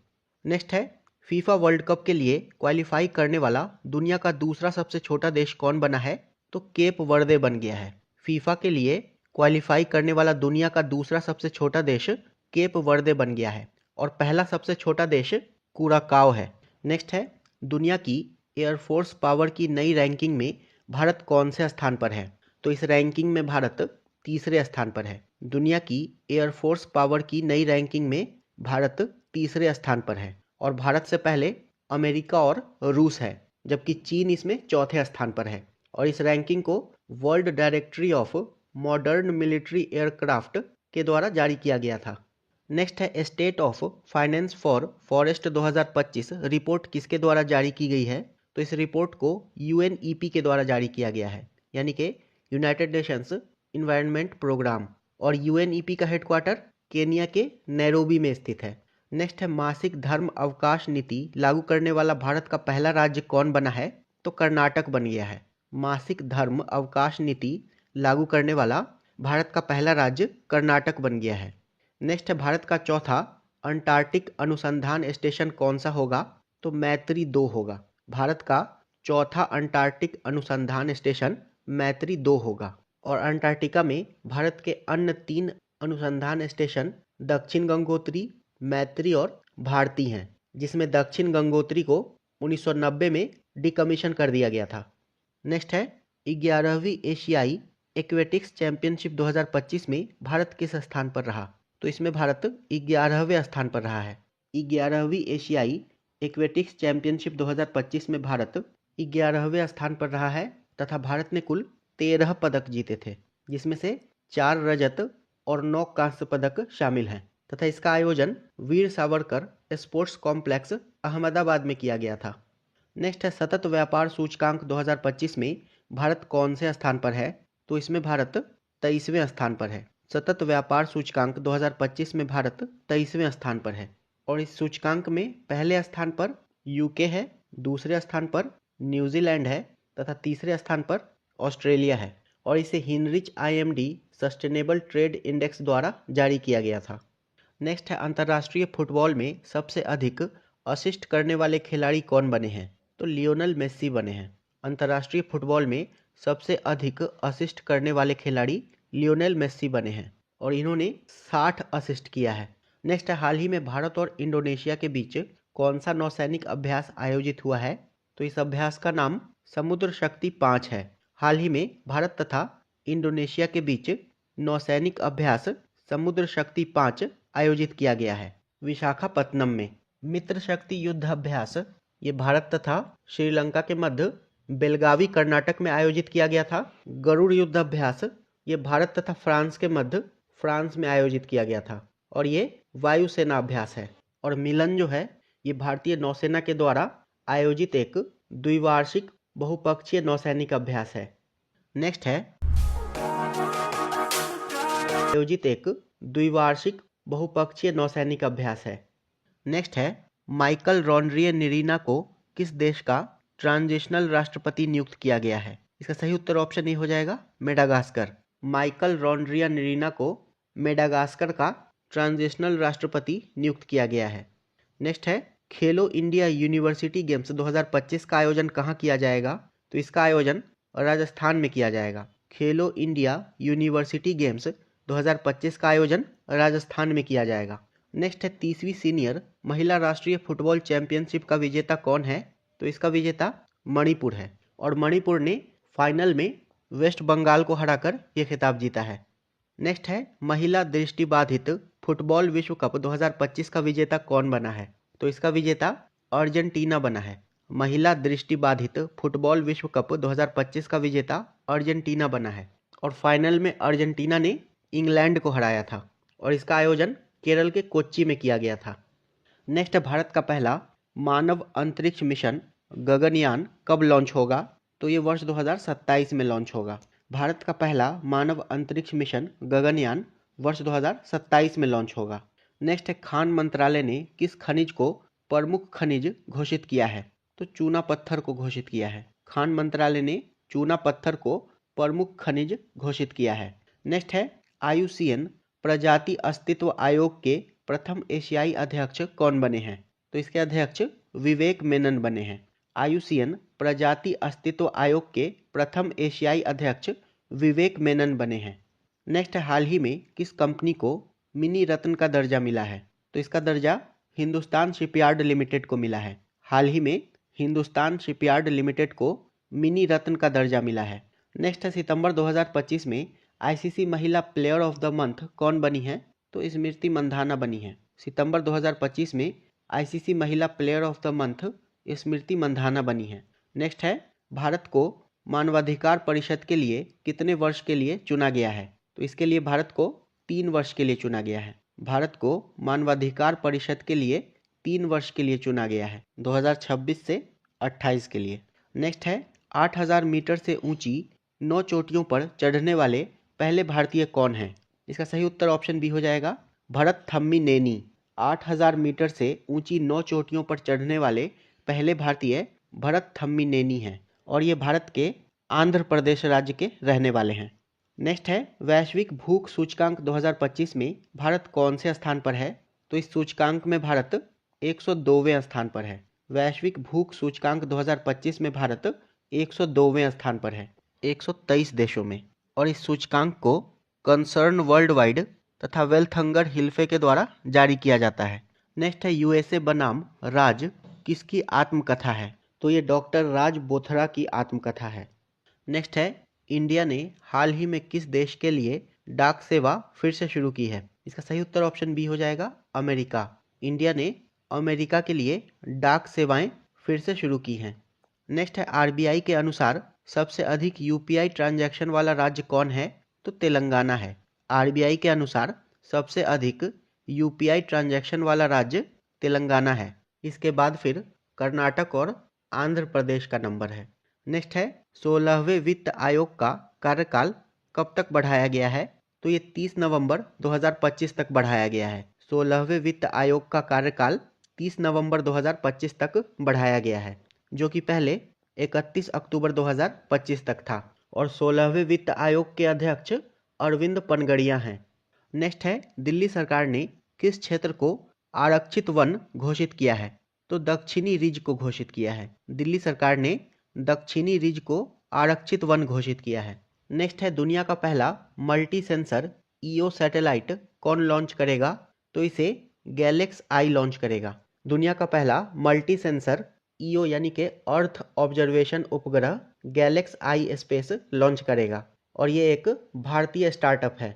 S1: Next है, फीफा वर्ल्ड कप के लिए क्वालिफाई करने वाला दुनिया का दूसरा सबसे छोटा देश कौन बना है? तो केप वर्दे बन गया है। फीफा के लिए क्वालिफाई करने वाला दुनिया का दूसरा सबसे छोटा देश केप वर्दे बन गया है। और पहला सबसे छोटा देश कुराकाओ है। नेक्स्ट है, दुनिया की एयरफोर्स पावर की नई रैंकिंग में भारत कौन से स्थान पर है? तो इस रैंकिंग में भारत तीसरे स्थान पर है। दुनिया की एयरफोर्स पावर की नई रैंकिंग में भारत तीसरे स्थान पर है। और भारत से पहले अमेरिका और रूस है, जबकि चीन इसमें चौथे स्थान पर है। और इस रैंकिंग को world directory of modern military aircraft के द्वारा जारी किया गया था। नेक्स्ट है, state of finance for forest 2025 report किसके द्वारा जारी की गई है? तो इस रिपोर्ट को यूएनईपी के द्वारा जारी किया गया है, यानी कि यूनाइटेड नेशंस इन्वायरमेंट प्रोग्राम। और यूएनईपी का हेडक्वार्टर केनिया के नैरोबी में स्थित है। नेक्स्ट है, मासिक धर्म अवकाश नीति लागू करने वाला भारत का पहला राज्य कौन बना है? तो कर्नाटक बन गया है। मासिक धर्म अवकाश नीति लागू करने वाला भारत का पहला राज्य कर्नाटक बन गया है। नेक्स्ट है, भारत का चौथा अंटार्कटिक अनुसंधान स्टेशन कौन सा होगा? तो मैत्री 2 होगा। भारत का चौथा अंटार्कटिक अनुसंधान स्टेशन मैत्री 2 होगा। और अंटार्कटिका में भारत के अन्य 3 अनुसंधान स्टेशन दक्षिण गंगोत्री, मैत्री और भारती हैं, जिसमें दक्षिण गंगोत्री को 1990 में डिकमीशन कर दिया गया था। नेक्स्ट है, 11वीं एशियाई एक्वेटिक्स चैंपियनशिप 2025 में भारत किस स्थान पर रहा? तो इसमें भारत 11वें स्थान पर रहा है। 11वीं एशियाई एक्वेटिक्स चैंपियनशिप 2025 में भारत 11वें स्थान पर रहा है तथा भारत ने कुल 13 पदक जीते थे, जिसमें से 4 रजत और 9 कांस्य पदक शामिल हैं तथा इसका आयोजन वीर सावरकर स्पोर्ट्स कॉम्प्लेक्स अहमदाबाद में किया गया था। नेक्स्ट है, सतत व्यापार सूचकांक 2025 में भारत कौन से स्थान पर है? तो इसमें भारत 23वें स्थान पर है। सतत व्यापार सूचकांक 2025 में भारत 23वें स्थान पर है और इस सूचकांक में पहले स्थान पर यूके है, दूसरे स्थान पर न्यूजीलैंड है तथा तीसरे स्थान पर ऑस्ट्रेलिया है और इसे हिनरिच IMD सस्टेनेबल ट्रेड इंडेक्स द्वारा जारी किया गया था। नेक्स्ट है, अंतर्राष्ट्रीय फुटबॉल में सबसे अधिक असिस्ट करने वाले खिलाड़ी कौन बने हैं? तो लियोनेल मेस्सी बने हैं। अंतर्राष्ट्रीय फुटबॉल में सबसे अधिक असिस्ट करने वाले खिलाड़ी लियोनेल मेस्सी बने हैं और इन्होंने 60 असिस्ट किया है। नेक्स्ट है, हाल ही में भारत और इंडोनेशिया के बीच कौन सा नौसैनिक अभ्यास आयोजित हुआ है? तो इस अभ्यास का नाम समुद्र शक्ति 5 है। हाल ही में भारत तथा इंडोनेशिया के बीच नौसैनिक अभ्यास समुद्र शक्ति 5 आयोजित किया गया है विशाखापत्तनम में। मित्र शक्ति युद्ध अभ्यास ये भारत तथा श्रीलंका के मध्य बेलगावी कर्नाटक में आयोजित किया गया था। गरुड़ युद्ध अभ्यास ये भारत तथा फ्रांस के मध्य फ्रांस में आयोजित किया गया था और ये वायुसेना अभ्यास है। और मिलन जो है ये भारतीय नौसेना के द्वारा आयोजित एक द्विवार्षिक बहुपक्षीय नौसैनिक अभ्यास है। नेक्स्ट है, आयोजित एक द्विवार्षिक बहुपक्षीय नौसैनिक अभ्यास है। नेक्स्ट है, माइकल रोड्रिगेज को किस देश का ट्रांजिशनल राष्ट्रपति नियुक्त किया गया है? इसका सही उत्तर ऑप्शन ए हो जाएगा मेडागास्कर। माइकल रोड्रिगेज को मेडागास्कर का ट्रांजिशनल राष्ट्रपति नियुक्त किया गया है। नेक्स्ट है, खेलो इंडिया यूनिवर्सिटी गेम्स 2025 का आयोजन कहाँ किया जाएगा? तो इसका आयोजन राजस्थान में किया जाएगा। खेलो इंडिया यूनिवर्सिटी गेम्स 2025 का आयोजन राजस्थान में किया जाएगा। नेक्स्ट है, 30वीं सीनियर महिला राष्ट्रीय फुटबॉल चैंपियनशिप का विजेता कौन है? तो इसका विजेता मणिपुर है और मणिपुर ने फाइनल में वेस्ट बंगाल को हराकर यह खिताब जीता है। नेक्स्ट है, महिला दृष्टिबाधित फुटबॉल विश्व कप 2025 का विजेता कौन बना है? तो इसका विजेता अर्जेंटीना बना है। महिला दृष्टिबाधित फुटबॉल विश्व कप 2025 का विजेता अर्जेंटीना बना है और फाइनल में अर्जेंटीना ने इंग्लैंड को हराया था और इसका आयोजन केरल के कोच्चि में किया गया था। नेक्स्ट है, भारत का पहला मानव अंतरिक्ष मिशन गगनयान कब लॉन्च होगा? तो ये वर्ष 2027 में लॉन्च होगा। भारत का पहला मानव अंतरिक्ष मिशन गगनयान वर्ष 2027 में लॉन्च होगा। नेक्स्ट है, खान मंत्रालय ने किस खनिज को प्रमुख खनिज घोषित किया है? तो चूना पत्थर को घोषित किया है। खान मंत्रालय ने चूना पत्थर को प्रमुख खनिज घोषित किया है। नेक्स्ट है, IUCN प्रजाति अस्तित्व आयोग के प्रथम एशियाई अध्यक्ष कौन बने हैं? तो इसके अध्यक्ष विवेक मेनन बने हैं। IUCN प्रजाति अस्तित्व आयोग के प्रथम एशियाई अध्यक्ष विवेक मेनन बने हैं। नेक्स्ट है, हाल ही में किस कंपनी को मिनी रत्न का दर्जा मिला है? तो इसका दर्जा हिंदुस्तान शिपयार्ड लिमिटेड को मिला है। हाल ही में हिंदुस्तान शिपयार्ड लिमिटेड को मिनी रत्न का दर्जा मिला है। नेक्स्ट है, सितंबर 2025 में ICC महिला प्लेयर ऑफ द मंथ कौन बनी है? तो स्मृति मंधाना बनी है। सितंबर 2025 में ICC महिला player of the month Smriti Mandhana बनी है। नेक्स्ट है, भारत को मानवाधिकार परिषद के लिए कितने वर्ष के लिए चुना गया है? तो इसके लिए भारत को 3 वर्ष के लिए चुना गया है। भारत को मानवाधिकार परिषद के लिए 3 वर्ष के लिए चुना गया है, 2026 से 28 के लिए। नेक्स्ट है, 8000 मीटर से ऊंची 9 चोटियों पर चढ़ने वाले पहले भारतीय कौन हैं? इसका सही उत्तर ऑप्शन बी हो जाएगा भरत थम्मीनेनी। 8000 मीटर से ऊंची 9 चोटियों पर चढ़ने वाले पहले भारतीय भरत थम्मीनेनी हैं और ये भारत के आंध्र प्रदेश राज्य के रहने वाले हैं। नेक्स्ट है वैश्विक भूख सूचकांक 2025 में भारत कौन से स्थान पर है? तो इस सूचकांक में भारत 102वें स्थान पर है। वैश्विक भूख सूचकांक 2025 में भारत 102वें स्थान पर है 123 देशों में। और इस सूचकांक को कंसर्न वर्ल्ड वाइड तथा वेल्थ हंगर हिल्फे के द्वारा जारी किया जाता है। नेक्स्ट है यूएसए बनाम राज किसकी आत्मकथा है? तो ये डॉक्टर राज बोथरा की आत्मकथा है। नेक्स्ट है इंडिया ने हाल ही में किस देश के लिए डाक सेवा फिर से शुरू की है? इसका सही उत्तर ऑप्शन बी हो जाएगा अमेरिका। इंडिया ने अमेरिका के लिए डाक सेवाएं फिर से शुरू की हैं। नेक्स्ट है आरबीआई के अनुसार सबसे अधिक यूपीआई ट्रांजैक्शन वाला राज्य कौन है? तो तेलंगाना है। आरबीआई के अनुसार सबसे अधिक यूपीआई ट्रांजैक्शन वाला राज्य तेलंगाना है। इसके बाद फिर कर्नाटक और आंध्र प्रदेश का नंबर है। नेक्स्ट है 16वें वित्त आयोग का कार्यकाल कब तक बढ़ाया गया है? तो ये 30 नवंबर 2025 तक बढ़ाया गया है। 16वें वित्त आयोग का कार्यकाल 30 नवंबर 2025 तक बढ़ाया गया है, जो कि पहले 31 अक्टूबर 2025 तक था। और 16वें वित्त आयोग के अध्यक्ष अरविंद पनगड़िया हैं। नेक्स्ट है दिल्ली सरकार ने किस क्षेत्र को आरक्षित वन घोषित किया है? तो दक्षिणी रिज को घोषित किया है। दिल्ली सरकार ने दक्षिणी रिज को आरक्षित वन घोषित किया है। नेक्स्ट है दुनिया का पहला मल्टी सेंसर ईओ सैटेलाइट कौन लॉन्च करेगा? तो इसे गैलेक्स आई लॉन्च करेगा। दुनिया का पहला मल्टी सेंसर ईओ यानी कि अर्थ ऑब्जर्वेशन उपग्रह गैलेक्स आई स्पेस लॉन्च करेगा और ये एक भारतीय स्टार्टअप है।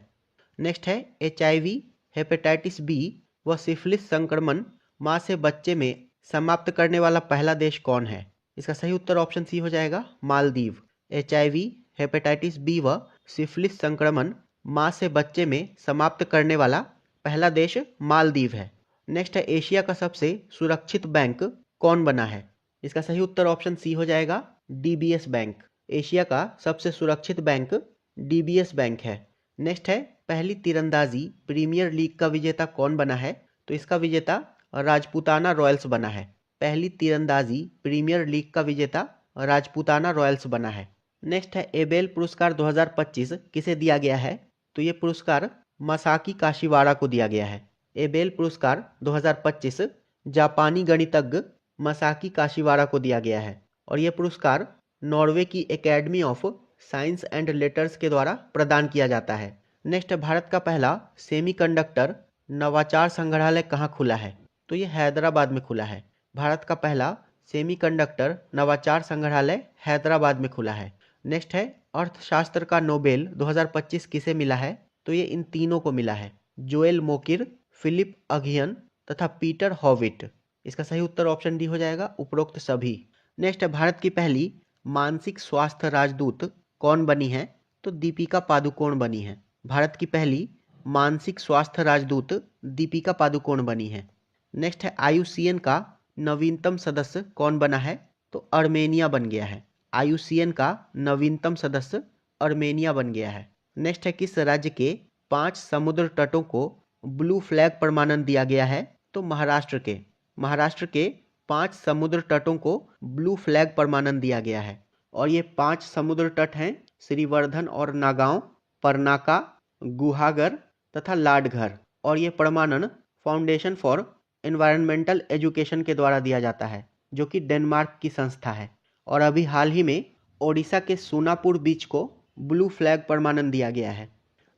S1: नेक्स्ट है एचआईवी, हेपेटाइटिस बी व सिफिलिस संक्रमण माँ से बच्चे में समाप्त करने वाला पहला देश कौन है? इसका सही उत्तर ऑप्शन सी हो जाएगा मालदीव। एचआईवी, हेपेटाइटिस बी व सिफिलिस संक्रमण माँ से बच्चे में समाप्त करने वाला पहला देश मालदीव है। नेक्स्ट है एशिया का सबसे सुरक्षित बैंक कौन बना है? इसका सही उत्तर ऑप्शन सी हो जाएगा डीबीएस बैंक। एशिया का सबसे सुरक्षित बैंक डीबीएस बैंक है। नेक्स्ट है पहली तीरंदाजी प्रीमियर लीग का विजेता कौन बना है? तो इसका विजेता राजपूताना रॉयल्स बना है। पहली तीरंदाजी प्रीमियर लीग का विजेता राजपूताना रॉयल्स बना है। नेक्स्ट है एबेल पुरस्कार 2025 किसे दिया गया है? तो ये पुरस्कार मसाकी काशिवाड़ा को दिया गया है। एबेल पुरस्कार 2025 जापानी गणितज्ञ मसाकी काशिवाड़ा को दिया गया है और यह पुरस्कार नॉर्वे की academy of science and letters के द्वारा प्रदान किया जाता है। नेक्स्ट भारत का पहला सेमीकंडक्टर नवाचार संग्रहालय कहाँ खुला है? तो ये हैदराबाद में खुला है। भारत का पहला सेमीकंडक्टर नवाचार संग्रहालय हैदराबाद में खुला है। नेक्स्ट है अर्थशास्त्र का नोबेल 2025 किसे मिला है? तो ये इन तीनों को मिला है, जोएल मोकिर, फिलिप अगियन तथा पीटर हॉविट। इसका सही उत्तर ऑप्शन डी हो जाएगा उपरोक्त सभी। नेक्स्ट है भारत की पहली मानसिक स्वास्थ्य राजदूत कौन बनी है? तो दीपिका पादुकोण बनी है। भारत की पहली मानसिक स्वास्थ्य राजदूत दीपिका पादुकोण बनी है। नेक्स्ट है आईयूसीएन का नवीनतम सदस्य कौन बना है? तो अर्मेनिया बन गया है। आईयूसीएन का नवीनतम सदस्य अर्मेनिया बन गया है। नेक्स्ट है किस राज्य के 5 समुद्र तटों को ब्लू फ्लैग प्रमाणन दिया गया है? तो महाराष्ट्र के। महाराष्ट्र के 5 समुद्र तटों को ब्लू फ्लैग प्रमाणन दिया गया है और ये 5 समुद्र तट हैं श्रीवर्धन और नागांव, परनाका, गुहागर तथा लाडघर। और ये प्रमाणन फाउंडेशन फॉर एनवायरमेंटल एजुकेशन के द्वारा दिया जाता है, जो कि डेनमार्क की संस्था है। और अभी हाल ही में ओडिशा के सोनापुर बीच को ब्लू फ्लैग प्रमाणन दिया गया है।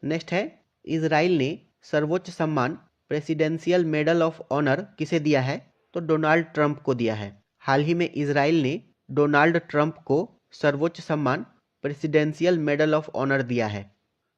S1: नेक्स्ट है इजराइल ने सर्वोच्च सम्मान प्रेसिडेंशियल मेडल ऑफ ऑनर किसे दिया है? तो डोनाल्ड ट्रंप को दिया है। हाल ही में इजराइल ने डोनाल्ड ट्रंप को सर्वोच्च सम्मान प्रेसिडेंशियल मेडल ऑफ ऑनर दिया है।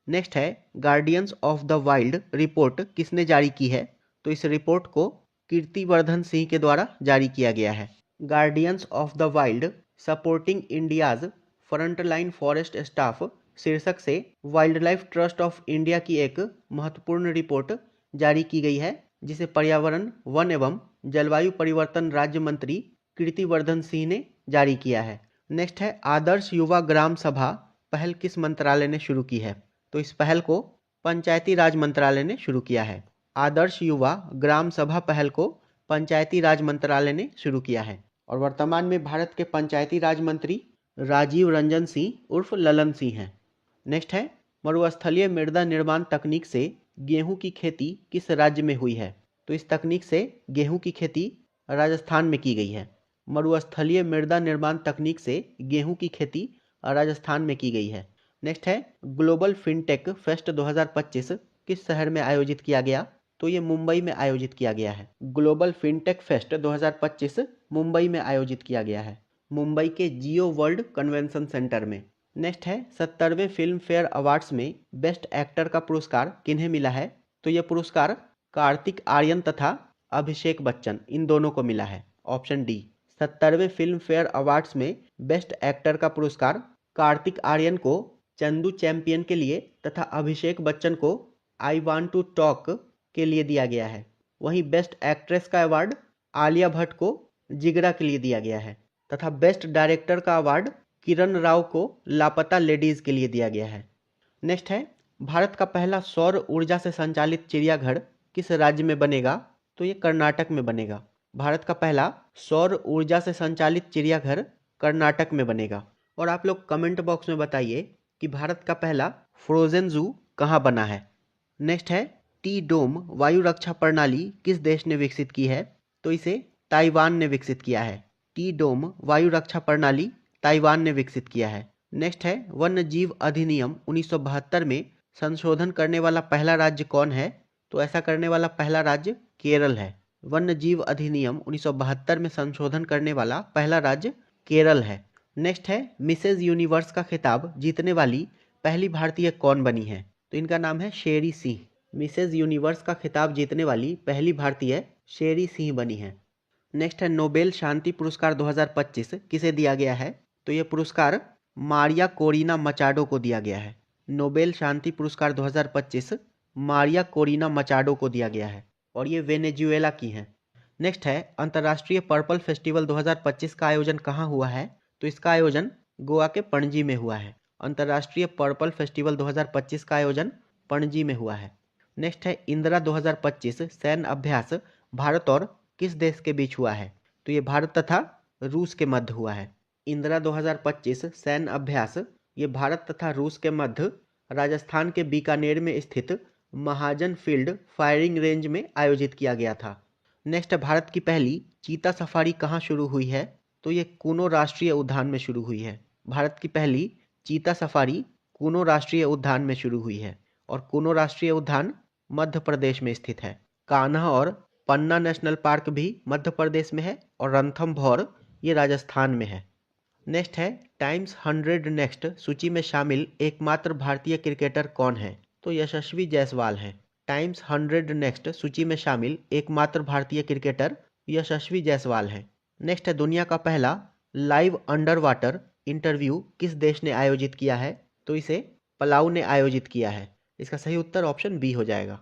S1: नेक्स्ट है guardians of the wild report किसने जारी की है? तो इस रिपोर्ट को कीर्तिवर्धन सिंह के द्वारा जारी किया गया है। Guardians of the wild supporting India's frontline forest staff शीर्षक से wild life trust of India की एक महत्वपूर्ण रिपोर्ट जारी की गई है, जिसे पर्यावरण, वन एवं जलवायु परिवर्तन राज्य मंत्री कीर्तिवर्धन सिंह ने जारी किया है। नेक्स्ट है आदर्श युवा ग्राम सभा पहल किस मंत्रालय ने शुरू की है? तो इस पहल को पंचायती राज मंत्रालय ने शुरू किया है। आदर्श युवा ग्राम सभा पहल को पंचायती राज मंत्रालय ने शुरू किया है और वर्तमान में भारत के पंचायती राज मंत्री राजीव रंजन सिंह उर्फ ललन सिंह हैं। नेक्स्ट है, मरुस्थलीय मृदा निर्माण तकनीक से गेहूं की खेती किस राज्य में हुई है? तो इस तकनीक से गेहूं की खेती राजस्थान में की गई है। मरुस्थलीय मृदा निर्माण तकनीक से गेहूं की खेती राजस्थान में की गई है। नेक्स्ट है, ग्लोबल फिनटेक फेस्ट 2025 किस शहर में आयोजित किया गया? तो ये मुंबई में आयोजित किया गया है। ग्लोबल फिनटेक फेस्ट 2025 मुंबई में आयोजित किया गया है, मुंबई के जियो वर्ल्ड कन्वेंशन सेंटर में। नेक्स्ट है, 70वें फिल्म फेयर अवार्ड्स में बेस्ट एक्टर का पुरस्कार किन्हें मिला है? तो यह पुरस्कार कार्तिक आर्यन तथा अभिषेक बच्चन इन दोनों को मिला है, ऑप्शन डी। 70वें फिल्म फेयर अवार्ड्स में बेस्ट एक्टर का पुरस्कार कार्तिक आर्यन को चंदू चैंपियन के लिए तथा अभिषेक बच्चन को आई वांट टू टॉक के लिए दिया गया है। वहीं बेस्ट एक्ट्रेस का अवार्ड आलिया भट्ट को जिगरा के लिए दिया गया है तथा बेस्ट डायरेक्टर का अवार्ड किरण राव को लापता लेडीज के लिए दिया गया है। नेक्स्ट है, भारत का पहला सौर ऊर्जा से संचालित चिड़ियाघर किस राज्य में बनेगा? तो ये कर्नाटक में बनेगा। भारत का पहला सौर ऊर्जा से संचालित चिड़ियाघर कर्नाटक में बनेगा। और आप लोग कमेंट बॉक्स में बताइए कि भारत का पहला फ्रोजन जू कहाँ बना है। नेक्स्ट है, टी डोम वायु रक्षा प्रणाली किस देश ने विकसित की है? तो इसे ताइवान ने विकसित किया है। टी डोम वायु रक्षा प्रणाली ताइवान ने विकसित किया है। नेक्स्ट है, वन्य जीव अधिनियम 1972 में संशोधन करने वाला पहला राज्य कौन है? तो ऐसा करने वाला पहला राज्य केरल है। वन्य जीव अधिनियम 1972 में संशोधन करने वाला पहला राज्य केरल है। नेक्स्ट है, मिसेज यूनिवर्स का खिताब जीतने वाली पहली भारतीय कौन बनी है? तो इनका नाम है शेरी सिंह। मिसेज यूनिवर्स का खिताब जीतने वाली पहली भारतीय शेरी सिंह बनी है। नेक्स्ट है, नोबेल शांति पुरस्कार 2025 किसे दिया गया है? तो ये पुरस्कार मारिया कोरिना मचाडो को दिया गया है। नोबेल शांति पुरस्कार 2025 मारिया कोरिना मचाडो को दिया गया है और ये वेनेजुएला की हैं। नेक्स्ट है, अंतर्राष्ट्रीय पर्पल फेस्टिवल 2025 का आयोजन कहाँ हुआ है? तो इसका आयोजन गोवा के पणजी में हुआ है। अंतर्राष्ट्रीय पर्पल फेस्टिवल 2025 का आयोजन पणजी में हुआ है। नेक्स्ट है, इंदिरा 2025 सैन्य अभ्यास भारत और किस देश के बीच हुआ है? तो ये भारत तथा रूस के मध्य हुआ है। इंदिरा 2025 सैन्य अभ्यास ये भारत तथा रूस के मध्य राजस्थान के बीकानेर में स्थित महाजन फील्ड फायरिंग रेंज में आयोजित किया गया था। नेक्स्ट, भारत की पहली चीता सफारी कहाँ शुरू हुई है? तो ये कूनो राष्ट्रीय उद्यान में शुरू हुई है। भारत की पहली चीता सफारी कूनो राष्ट्रीय उद्यान में शुरू हुई है और कूनो राष्ट्रीय उद्यान मध्य प्रदेश में स्थित है। कान्हा और पन्ना नेशनल पार्क भी मध्य प्रदेश में है और रणथंभौर ये राजस्थान में है। नेक्स्ट है, टाइम्स 100 नेक्स्ट सूची में शामिल एकमात्र भारतीय क्रिकेटर कौन है? तो यशस्वी जायसवाल हैं। टाइम्स 100 नेक्स्ट सूची में शामिल एकमात्र भारतीय क्रिकेटर यशस्वी जायसवाल हैं। नेक्स्ट है, दुनिया का पहला लाइव अंडर वाटर इंटरव्यू किस देश ने आयोजित किया है? तो इसे पलाऊ ने आयोजित किया है। इसका सही उत्तर ऑप्शन बी हो जाएगा।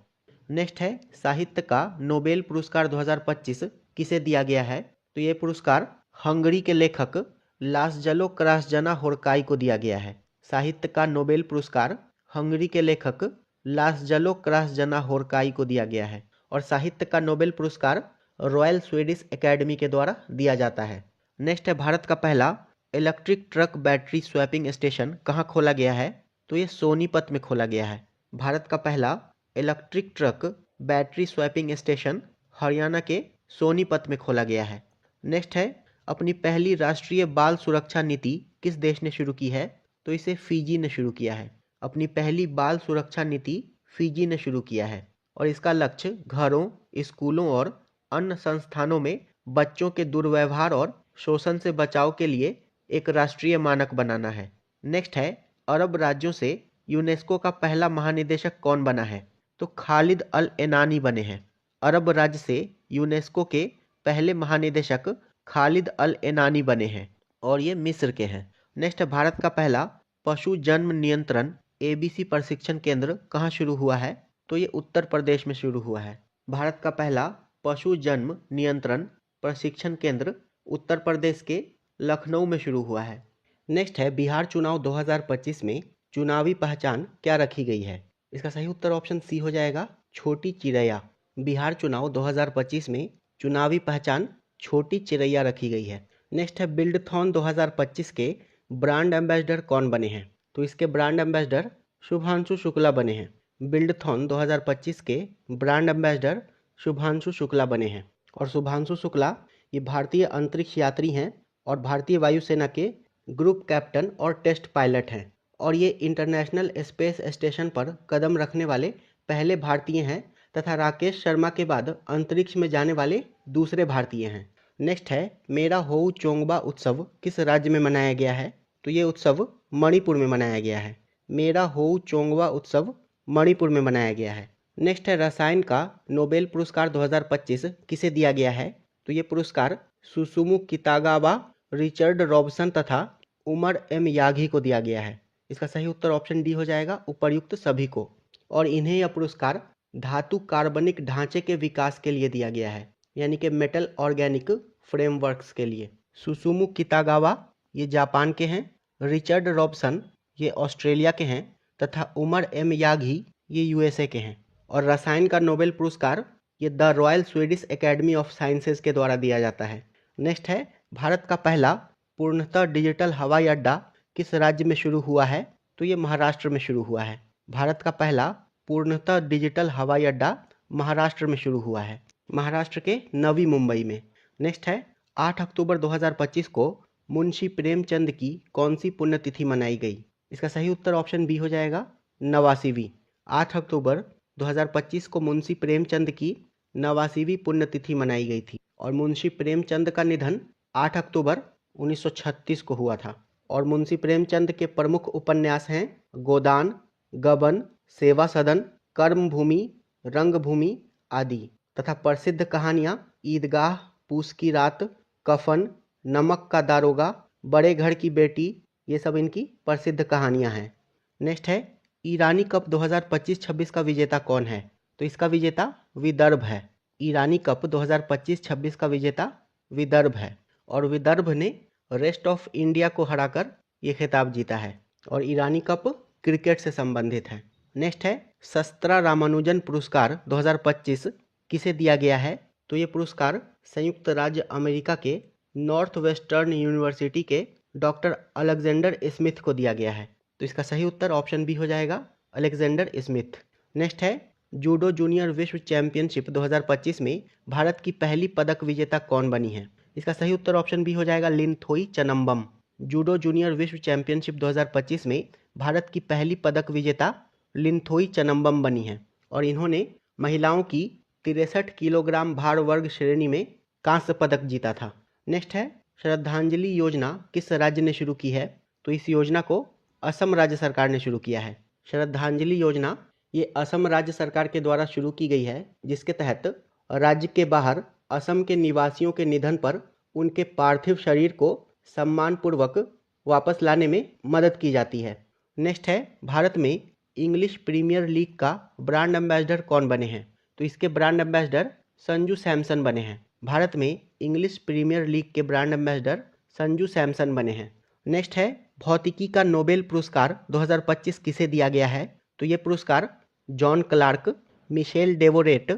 S1: नेक्स्ट है, साहित्य का नोबेल पुरस्कार 2025 किसे दिया गया है? तो ये पुरस्कार हंगरी के लेखक लासजलो क्रासजना होरकाई को दिया गया है। साहित्य का नोबेल पुरस्कार हंगरी के लेखक लासजलो क्रासजना होरकाई को दिया गया है और साहित्य का नोबेल पुरस्कार रॉयल स्वीडिश एकेडमी के द्वारा दिया जाता है। नेक्स्ट है, भारत का पहला electric truck battery swapping station कहाँ खोला गया है? तो ये सोनीपत में खोला गया है। भारत का पहला electric truck battery swapping station Haryana के सोनीपत में खोला गया है। नेक्स्ट है, अपनी पहली राष्ट्रीय बाल सुरक्षा नीति किस देश ने शुरू की है? तो इसे फिजी ने शुरू किया है। अपनी पहली बाल सुरक्षा नीति फिजी ने शुरू किया है और इसका लक्ष्य घरों, स्कूलों और अन्य संस्थानों में बच्चों के दुर्व्यवहार और शोषण से बचाव के लिए एक राष्ट्रीय मानक बनाना है। नेक्स्ट है, अरब राज्यों से यूनेस्को का पहला महानिदेशक कौन बना है? तो खालिद अल एनानी बने हैं। अरब राज्य से यूनेस्को के पहले महानिदेशक खालिद अल एनानी बने हैं और ये मिस्र के हैं। नेक्स्ट है, भारत का पहला पशु जन्म नियंत्रण ABC प्रशिक्षण केंद्र कहाँ शुरू हुआ है? तो ये उत्तर प्रदेश में शुरू हुआ है। भारत का पहला पशु जन्म नियंत्रण प्रशिक्षण केंद्र उत्तर प्रदेश के लखनऊ में शुरू हुआ है। नेक्स्ट है, बिहार चुनाव 2025 में चुनावी पहचान क्या रखी गई है? इसका सही उत्तर ऑप्शन सी हो जाएगा, छोटी चिड़ैया। बिहार चुनाव 2025 में चुनावी पहचान छोटी चिड़ैया रखी गई है। नेक्स्ट है, बिल्डथॉन 2025 के ब्रांड एम्बेसडर कौन बने हैं? तो इसके ब्रांड एम्बेसडर शुभांशु शुक्ला बने हैं। बिल्डथॉन 2025 के ब्रांड एम्बेसडर शुभांशु शुक्ला बने हैं। और शुभांशु शुक्ला ये भारतीय अंतरिक्ष यात्री हैं और भारतीय वायुसेना के ग्रुप कैप्टन और टेस्ट पायलट हैं। और ये इंटरनेशनल स्पेस स्टेशन पर कदम रखने वाले पहले भारतीय हैं तथा राकेश शर्मा के बाद अंतरिक्ष में जाने वाले दूसरे भारतीय हैं। नेक्स्ट है, मेरा होऊ चोंगबा उत्सव किस राज्य में मनाया गया है? तो ये उत्सव मणिपुर में मनाया गया है। मेरा होऊ चोंगबा उत्सव मणिपुर में मनाया गया है। नेक्स्ट है, रसायन का नोबेल पुरस्कार 2025 किसे दिया गया है? तो ये पुरस्कार सुसुमु कितागावा, रिचर्ड रॉबसन तथा उमर एम यागी को दिया गया है। इसका सही उत्तर ऑप्शन डी हो जाएगा, उपर्युक्त सभी को। और इन्हें यह पुरस्कार धातु कार्बनिक ढांचे के विकास के लिए दिया गया है, यानी कि मेटल ऑर्गेनिक फ्रेमवर्क्स के लिए। सुसुमु कितागावा ये जापान के हैं, रिचर्ड रॉबसन ये ऑस्ट्रेलिया के हैं तथा उमर एम यागी ये यूएसए के हैं। और रसायन का नोबेल पुरस्कार ये the royal Swedish academy of sciences के द्वारा दिया जाता है। नेक्स्ट है, भारत का पहला पूर्णतः डिजिटल हवाई अड्डा किस राज्य में शुरू हुआ है? तो ये महाराष्ट्र में शुरू हुआ है। भारत का पहला पूर्णतः डिजिटल हवाई अड्डा महाराष्ट्र में शुरू हुआ है, महाराष्ट्र के नवी मुंबई में। नेक्स्ट है, 8 अक्टूबर 2025 को मुंशी प्रेमचंद की कौन सी पुण्यतिथि मनाई गई? इसका सही उत्तर ऑप्शन बी हो जाएगा, 89वीं। 8 अक्टूबर 2025 को मुंशी प्रेमचंद की 89वीं पुण्यतिथि मनाई गई थी। और मुंशी प्रेमचंद का निधन 8 अक्टूबर 1936 को हुआ था। और मुंशी प्रेमचंद के प्रमुख उपन्यास हैं गोदान, गबन, सेवा सदन, कर्मभूमि, रंगभूमि आदि। तथा प्रसिद्ध कहानियाँ ईदगाह, पूस की रात, कफन, नमक का दारोगा, बड़े घर की बेटी, ये सब इनकी प्रसिद्ध कहानियाँ हैं। नेक्स्ट है, ईरानी कप 2025-26 का विजेता कौन है? तो इसका विजेता विदर्भ है। ईरानी कप 2025-26 का विजेता विदर्भ है। और विदर्भ ने रेस्ट ऑफ इंडिया को हराकर ये खिताब जीता है। और ईरानी कप क्रिकेट से संबंधित है। नेक्स्ट है, शस्त्रा रामानुजन पुरस्कार 2025 किसे दिया गया है? तो ये पुरस्कार संयुक्त राज्य अमेरिका के नॉर्थ वेस्टर्न यूनिवर्सिटी के डॉक्टर अलेक्जेंडर स्मिथ को दिया गया है। तो इसका सही उत्तर ऑप्शन बी हो जाएगा, अलेक्जेंडर स्मिथ। नेक्स्ट है, जूडो जूनियर विश्व चैंपियनशिप 2025 में भारत की पहली पदक विजेता कौन बनी है? इसका सही उत्तर ऑप्शन बी हो जाएगा, लिनथोई चनम्बम। जूडो जूनियर विश्व चैंपियनशिप 2025 में भारत की पहली पदक विजेता लिनथोई चनम्बम बनी है। और इन्होंने महिलाओं की 63 किलोग्राम भार वर्ग श्रेणी में कांस्य पदक जीता था। नेक्स्ट है, श्रद्धांजलि योजना किस राज्य ने शुरू की है? तो इस योजना को असम राज्य सरकार ने शुरू किया है। श्रद्धांजलि योजना ये असम राज्य सरकार के द्वारा शुरू की गई है, जिसके तहत राज्य के बाहर असम के निवासियों के निधन पर उनके पार्थिव शरीर को सम्मानपूर्वक वापस लाने में मदद की जाती है। नेक्स्ट है, भारत में इंग्लिश प्रीमियर लीग का ब्रांड एम्बेसडर कौन बने हैं? तो इसके ब्रांड एम्बेसडर संजू सैमसन बने हैं। भारत में इंग्लिश प्रीमियर लीग के ब्रांड एम्बेसडर संजू सैमसन बने हैं। नेक्स्ट है, भौतिकी का नोबेल पुरस्कार 2025 किसे दिया गया है? तो ये पुरस्कार जॉन क्लार्क, मिशेल डेवोरेट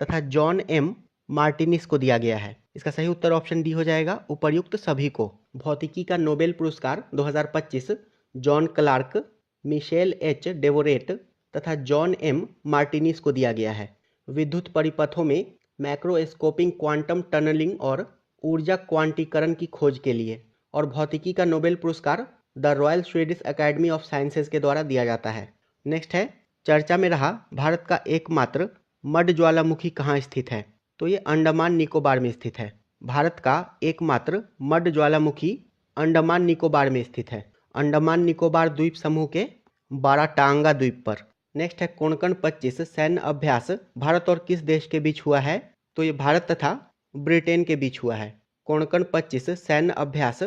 S1: तथा जॉन एम मार्टिनिस को दिया गया है। इसका सही उत्तर ऑप्शन डी हो जाएगा, उपर्युक्त सभी को। भौतिकी का नोबेल पुरस्कार 2025 जॉन क्लार्क, मिशेल एच डेवोरेट तथा जॉन एम मार्टिनिस को दिया गया है। विद्युत परिपथों में मैक्रोस्कोपिंग, क्वांटम टनलिंग और ऊर्जा क्वांटीकरण की खोज के लिए। और भौतिकी का नोबेल पुरस्कार the royal Swedish academy of sciences के द्वारा दिया जाता है। नेक्स्ट है, चर्चा में रहा भारत का एकमात्र मड ज्वालामुखी कहाँ स्थित है? तो ये अंडमान निकोबार में स्थित है। भारत का एकमात्र मड ज्वालामुखी अंडमान निकोबार में स्थित है, अंडमान निकोबार द्वीप समूह के बाराटांगा द्वीप पर। नेक्स्ट है, कोंकण 25 सैन्य अभ्यास भारत और किस देश के बीच हुआ है? तो ये भारत तथा ब्रिटेन के बीच हुआ है। कोंकण 25 सैन्य अभ्यास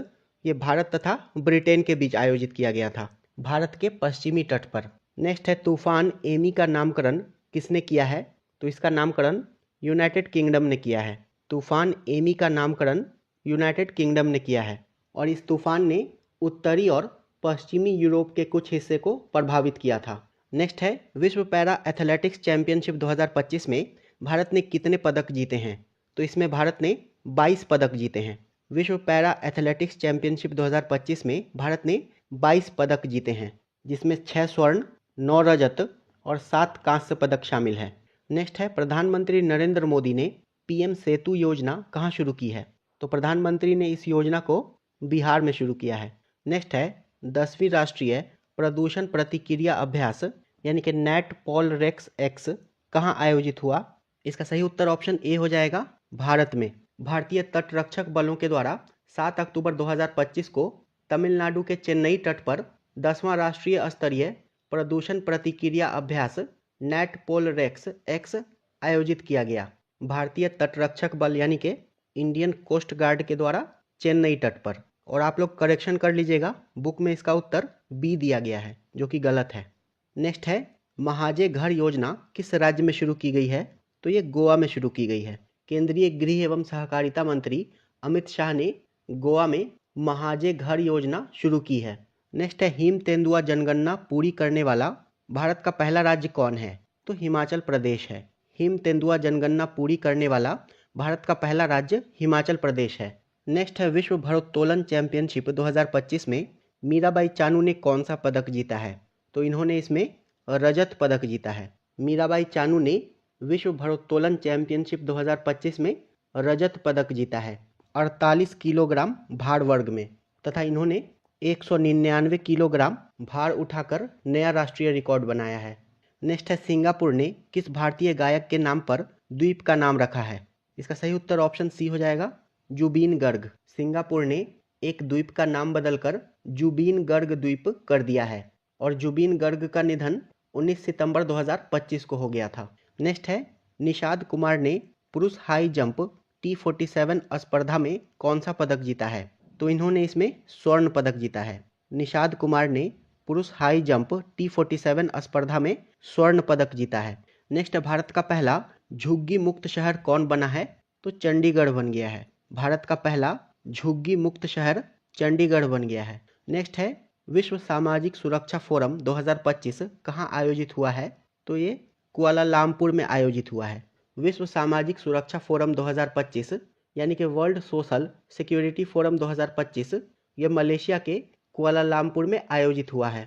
S1: ये भारत तथा ब्रिटेन के बीच आयोजित किया गया था, भारत के पश्चिमी तट पर। नेक्स्ट है, तूफान एमी का नामकरण किसने किया है? तो इसका नामकरण यूनाइटेड किंगडम ने किया है। तूफान एमी का नामकरण यूनाइटेड किंगडम ने किया है। और इस तूफान ने उत्तरी और पश्चिमी यूरोप के कुछ हिस्से को प्रभावित किया था। नेक्स्ट है, विश्व पैरा एथलेटिक्स चैंपियनशिप 2025 में भारत ने कितने पदक जीते हैं? तो इसमें भारत ने 22 पदक जीते हैं। विश्व पैरा एथलेटिक्स चैंपियनशिप 2025 में भारत ने 22 पदक जीते हैं, जिसमें 6 स्वर्ण, 9 रजत और 7 कांस्य पदक शामिल हैं। नेक्स्ट है, प्रधानमंत्री नरेंद्र मोदी ने पीएम सेतु योजना कहाँ शुरू की है? तो प्रधानमंत्री ने इस योजना को बिहार में शुरू किया है। नेक्स्ट है, 10वीं राष्ट्रीय प्रदूषण प्रतिक्रिया अभ्यास यानी कि नेट पॉल रेक्स एक्स कहाँ आयोजित हुआ? इसका सही उत्तर ऑप्शन ए हो जाएगा, भारत में। भारतीय तटरक्षक बलों के द्वारा 7 अक्टूबर 2025 को तमिलनाडु के चेन्नई तट पर 10वां राष्ट्रीय स्तरीय प्रदूषण प्रतिक्रिया अभ्यास नेट पोल रेक्स एक्स आयोजित किया गया। भारतीय तटरक्षक बल यानी कि इंडियन कोस्ट गार्ड के द्वारा चेन्नई तट पर। और आप लोग करेक्शन कर लीजिएगा, बुक में इसका उत्तर बी दिया गया है जो कि गलत है। नेक्स्ट है, महाजे घर योजना किस राज्य में शुरू की गई है? तो ये गोवा में शुरू की गई है। केंद्रीय गृह एवं सहकारिता मंत्री अमित शाह ने गोवा में महाजे घर योजना शुरू की है। नेक्स्ट है, हिम तेंदुआ जनगणना पूरी करने वाला भारत का पहला राज्य कौन है? तो हिमाचल प्रदेश है। हिम तेंदुआ जनगणना पूरी करने वाला भारत का पहला राज्य हिमाचल प्रदेश है। नेक्स्ट है, विश्व भारोत्तोलन चैंपियनशिप 2025 में मीराबाई चानू ने कौन सा पदक जीता है? तो इन्होंने इसमें रजत पदक जीता है। मीराबाई चानू ने विश्व भारोत्तोलन चैंपियनशिप 2025 में रजत पदक जीता है 48 किलोग्राम भार वर्ग में, तथा इन्होंने 199 किलोग्राम भार उठाकर नया राष्ट्रीय रिकॉर्ड बनाया है। नेक्स्ट है, सिंगापुर ने किस भारतीय गायक के नाम पर द्वीप का नाम रखा है? इसका सही उत्तर ऑप्शन सी हो जाएगा, जुबीन गर्ग। सिंगापुर ने एक द्वीप का नाम बदलकर जुबीन गर्ग द्वीप कर दिया है और जुबीन गर्ग का निधन 19 सितंबर 2025 को हो गया था। नेक्स्ट है, निषाद कुमार ने पुरुष हाई जंप T47 स्पर्धा में कौन सा पदक जीता है? तो इन्होंने इसमें स्वर्ण पदक जीता है। निषाद कुमार ने पुरुष हाई जंप T47 स्पर्धा में स्वर्ण पदक जीता है। नेक्स्ट, भारत का पहला झुग्गी मुक्त शहर कौन बना है? तो चंडीगढ़ बन गया है। भारत का पहला झुग्गी मुक्त शहर चंडीगढ़ बन गया है। नेक्स्ट है, विश्व सामाजिक सुरक्षा फोरम 2025 कहाँ आयोजित हुआ है? तो ये कुआलालंपुर में आयोजित हुआ है। विश्व सामाजिक सुरक्षा फोरम 2025 यानी कि वर्ल्ड सोशल सिक्योरिटी फोरम 2025 ये मलेशिया के कुआलालंपुर में आयोजित हुआ है।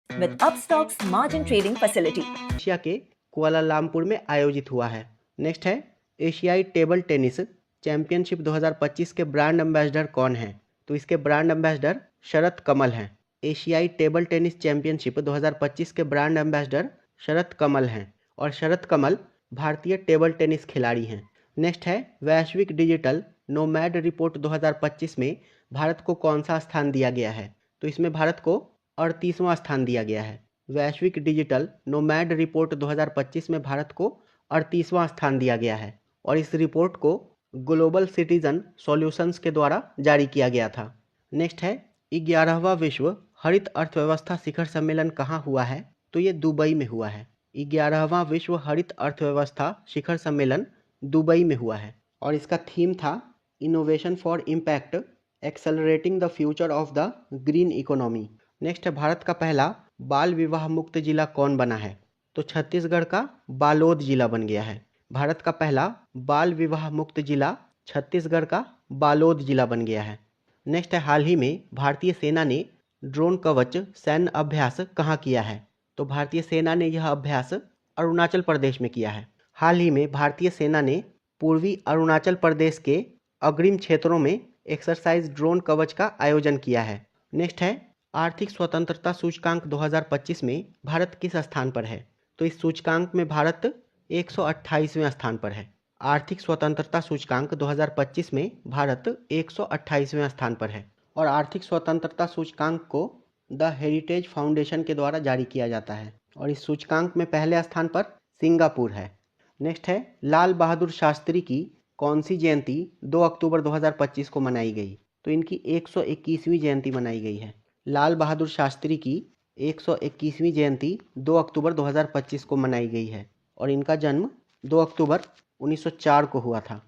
S3: With Upstox margin trading facility.
S1: Malaysia के कुआलालंपुर में आयोजित हुआ है। नेक्स्ट है, एशियाई टेबल टेनिस चैंपियनशिप 2025 के ब्रांड एम्बेसडर कौन हैं? तो इसके ब्रांड एम्बेसडर शरत कमल हैं। एशियाई टेबल टेनिस चैंपियनशिप 2025 के ब्रांड एम्बेसडर शरत कमल हैं और शरत कमल भारतीय टेबल टेनिस खिलाड़ी हैं। नेक्स्ट है, वैश्विक डिजिटल नोमैड रिपोर्ट 2025 में भारत को कौन सा स्थान दिया गया है? तो इसमें भारत को 38वां स्थान दिया गया है। वैश्विक डिजिटल नोमैड रिपोर्ट 2025 में भारत को 38वां स्थान दिया गया है और इस रिपोर्ट को ग्लोबल सिटीजन सॉल्यूशंस के द्वारा जारी किया गया था। नेक्स्ट है, 11वां विश्व हरित अर्थव्यवस्था शिखर सम्मेलन कहाँ हुआ है? तो ये दुबई में हुआ है। 11वां विश्व हरित अर्थव्यवस्था शिखर सम्मेलन दुबई में हुआ है और इसका थीम था innovation for impact accelerating the future of the green economy. Next है, भारत का पहला बाल विवाह मुक्त जिला कौन बना है? तो छत्तीसगढ़ का बालोद जिला बन गया है। भारत का पहला बाल विवाह मुक्त जिला छत्तीसगढ़ का बालोद जिला बन गया है। नेक्स्ट है, हाल ही में भारतीय सेना ने ड्रोन कवच सैन्य अभ्यास कहाँ किया है? तो भारतीय सेना ने यह अभ्यास अरुणाचल प्रदेश में किया है। हाल ही में भारतीय सेना ने पूर्वी अरुणाचल प्रदेश के अग्रिम क्षेत्रों में एक्सरसाइज ड्रोन कवच का आयोजन किया है। नेक्स्ट है, आर्थिक स्वतंत्रता सूचकांक 2025 में भारत किस स्थान पर है? तो इस सूचकांक में भारत 128वें स्थान पर है। आर्थिक स्वतंत्रता सूचकांक 2025 में भारत 128वें स्थान पर है और आर्थिक स्वतंत्रता सूचकांक को द हेरिटेज फाउंडेशन के द्वारा जारी किया जाता है और इस सूचकांक में पहले स्थान पर सिंगापुर है। नेक्स्ट है, लाल बहादुर शास्त्री की कौन सी जयंती 2 अक्टूबर 2025 को मनाई गई? तो इनकी 121वीं जयंती मनाई गई है। लाल बहादुर शास्त्री की 121वीं जयंती 2 अक्टूबर 2025 को मनाई गई है और इनका जन्म 2 अक्टूबर 1904 को हुआ था।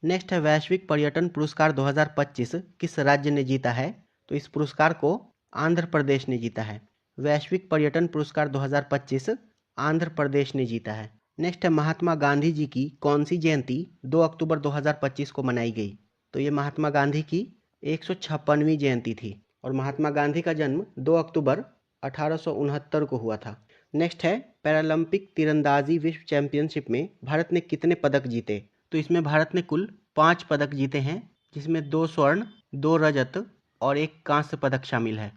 S1: नेक्स्ट है, वैश्विक पर्यटन पुरस्कार 2025 किस राज्य ने जीता है? तो इस पुरस्कार को आंध्र प्रदेश ने जीता है। वैश्विक पर्यटन पुरस्कार 2025 आंध्र प्रदेश ने जीता है। नेक्स्ट है, महात्मा गांधी जी की कौन सी जयंती 2 अक्टूबर 2025 को मनाई गई? तो ये महात्मा गांधी की 156वीं जयंती थी और महात्मा गांधी का जन्म 2 अक्टूबर 1869 को हुआ था। नेक्स्ट है पैरालंपिक तीरंदाजी विश्व चैंपियनशिप में भारत ने कितने पदक जीते? तो इसमें भारत ने कुल 5 पदक जीते हैं, जिसमें 2 स्वर्ण, 2 रजत और 1 कांस्य पदक शामिल है।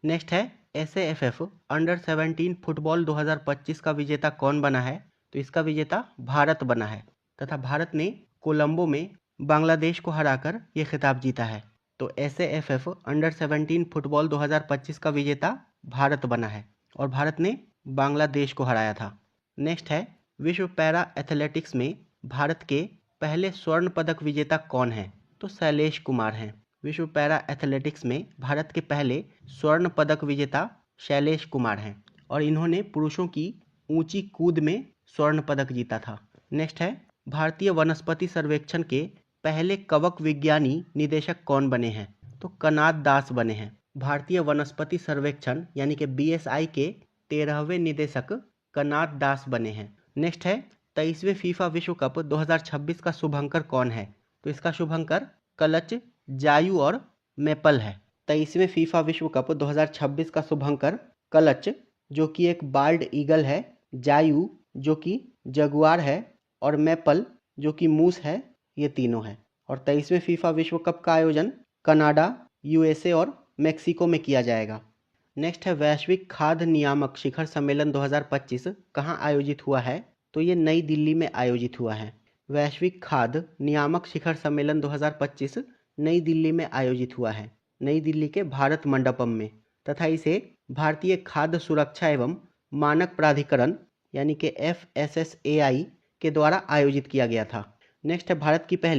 S1: नेक्स्ट है SAFF अंडर 17 फुटबॉल 2025 का विजेता कौन बना है? तो इसका विजेता भारत बना है तथा भारत ने कोलंबो में बांग्लादेश को हराकर ये खिताब जीता है। तो SAFF अंडर 17 फुटबॉल 2025 का विजेता भारत बना है और भारत ने बांग्लादेश को हराया था। नेक्स्ट है विश्व पैरा एथलेटिक्स में भारत के पहले स्वर्ण पदक विजेता कौन है? तो शैलेश कुमार हैं। विश्व पैरा एथलेटिक्स में भारत के पहले स्वर्ण पदक विजेता शैलेश कुमार हैं और इन्होंने पुरुषों की ऊंची कूद में स्वर्ण पदक जीता था। नेक्स्ट है भारतीय वनस्पति सर्वेक्षण के पहले कवक विज्ञानी निदेशक कौन बने हैं? तो कनाद दास बने हैं। भारतीय वनस्पति सर्वेक्षण यानी कि BSI के 13वें निदेशक कनाद दास बने हैं। नेक्स्ट है 23वें फीफा विश्व कप 2026 का शुभंकर कौन है? तो इसका शुभंकर कलच, जायू और मेपल है। 23वें फीफा विश्व कप 2026 का शुभंकर कलच जो कि एक बाल्ड ईगल है, जायू जो कि जगुआर है और मेपल जो कि मूस है, ये तीनों है। और 23वें फीफा विश्व कप का आयोजन कनाडा, USA और मेक्सिको में किया जाएगा। नेक्स्ट है वैश्विक खाद्य नियामक शिखर सम्मेलन 2025 कहाँ आयोजित हुआ है? तो ये नई दिल्ली में आयोजित हुआ है। वैश्विक खाद्य नियामक शिखर सम्मेलन 2025 नई दिल्ली में आयोजित हुआ है, नई दिल्ली के भारत मंडपम में, तथा इसे भारतीय खाद्य सुरक्षा एवं मानक प्राधिकरण यानी कि FSSAI के द्वारा आयोजित किया गया था। नेक्स्ट है भारत की पहली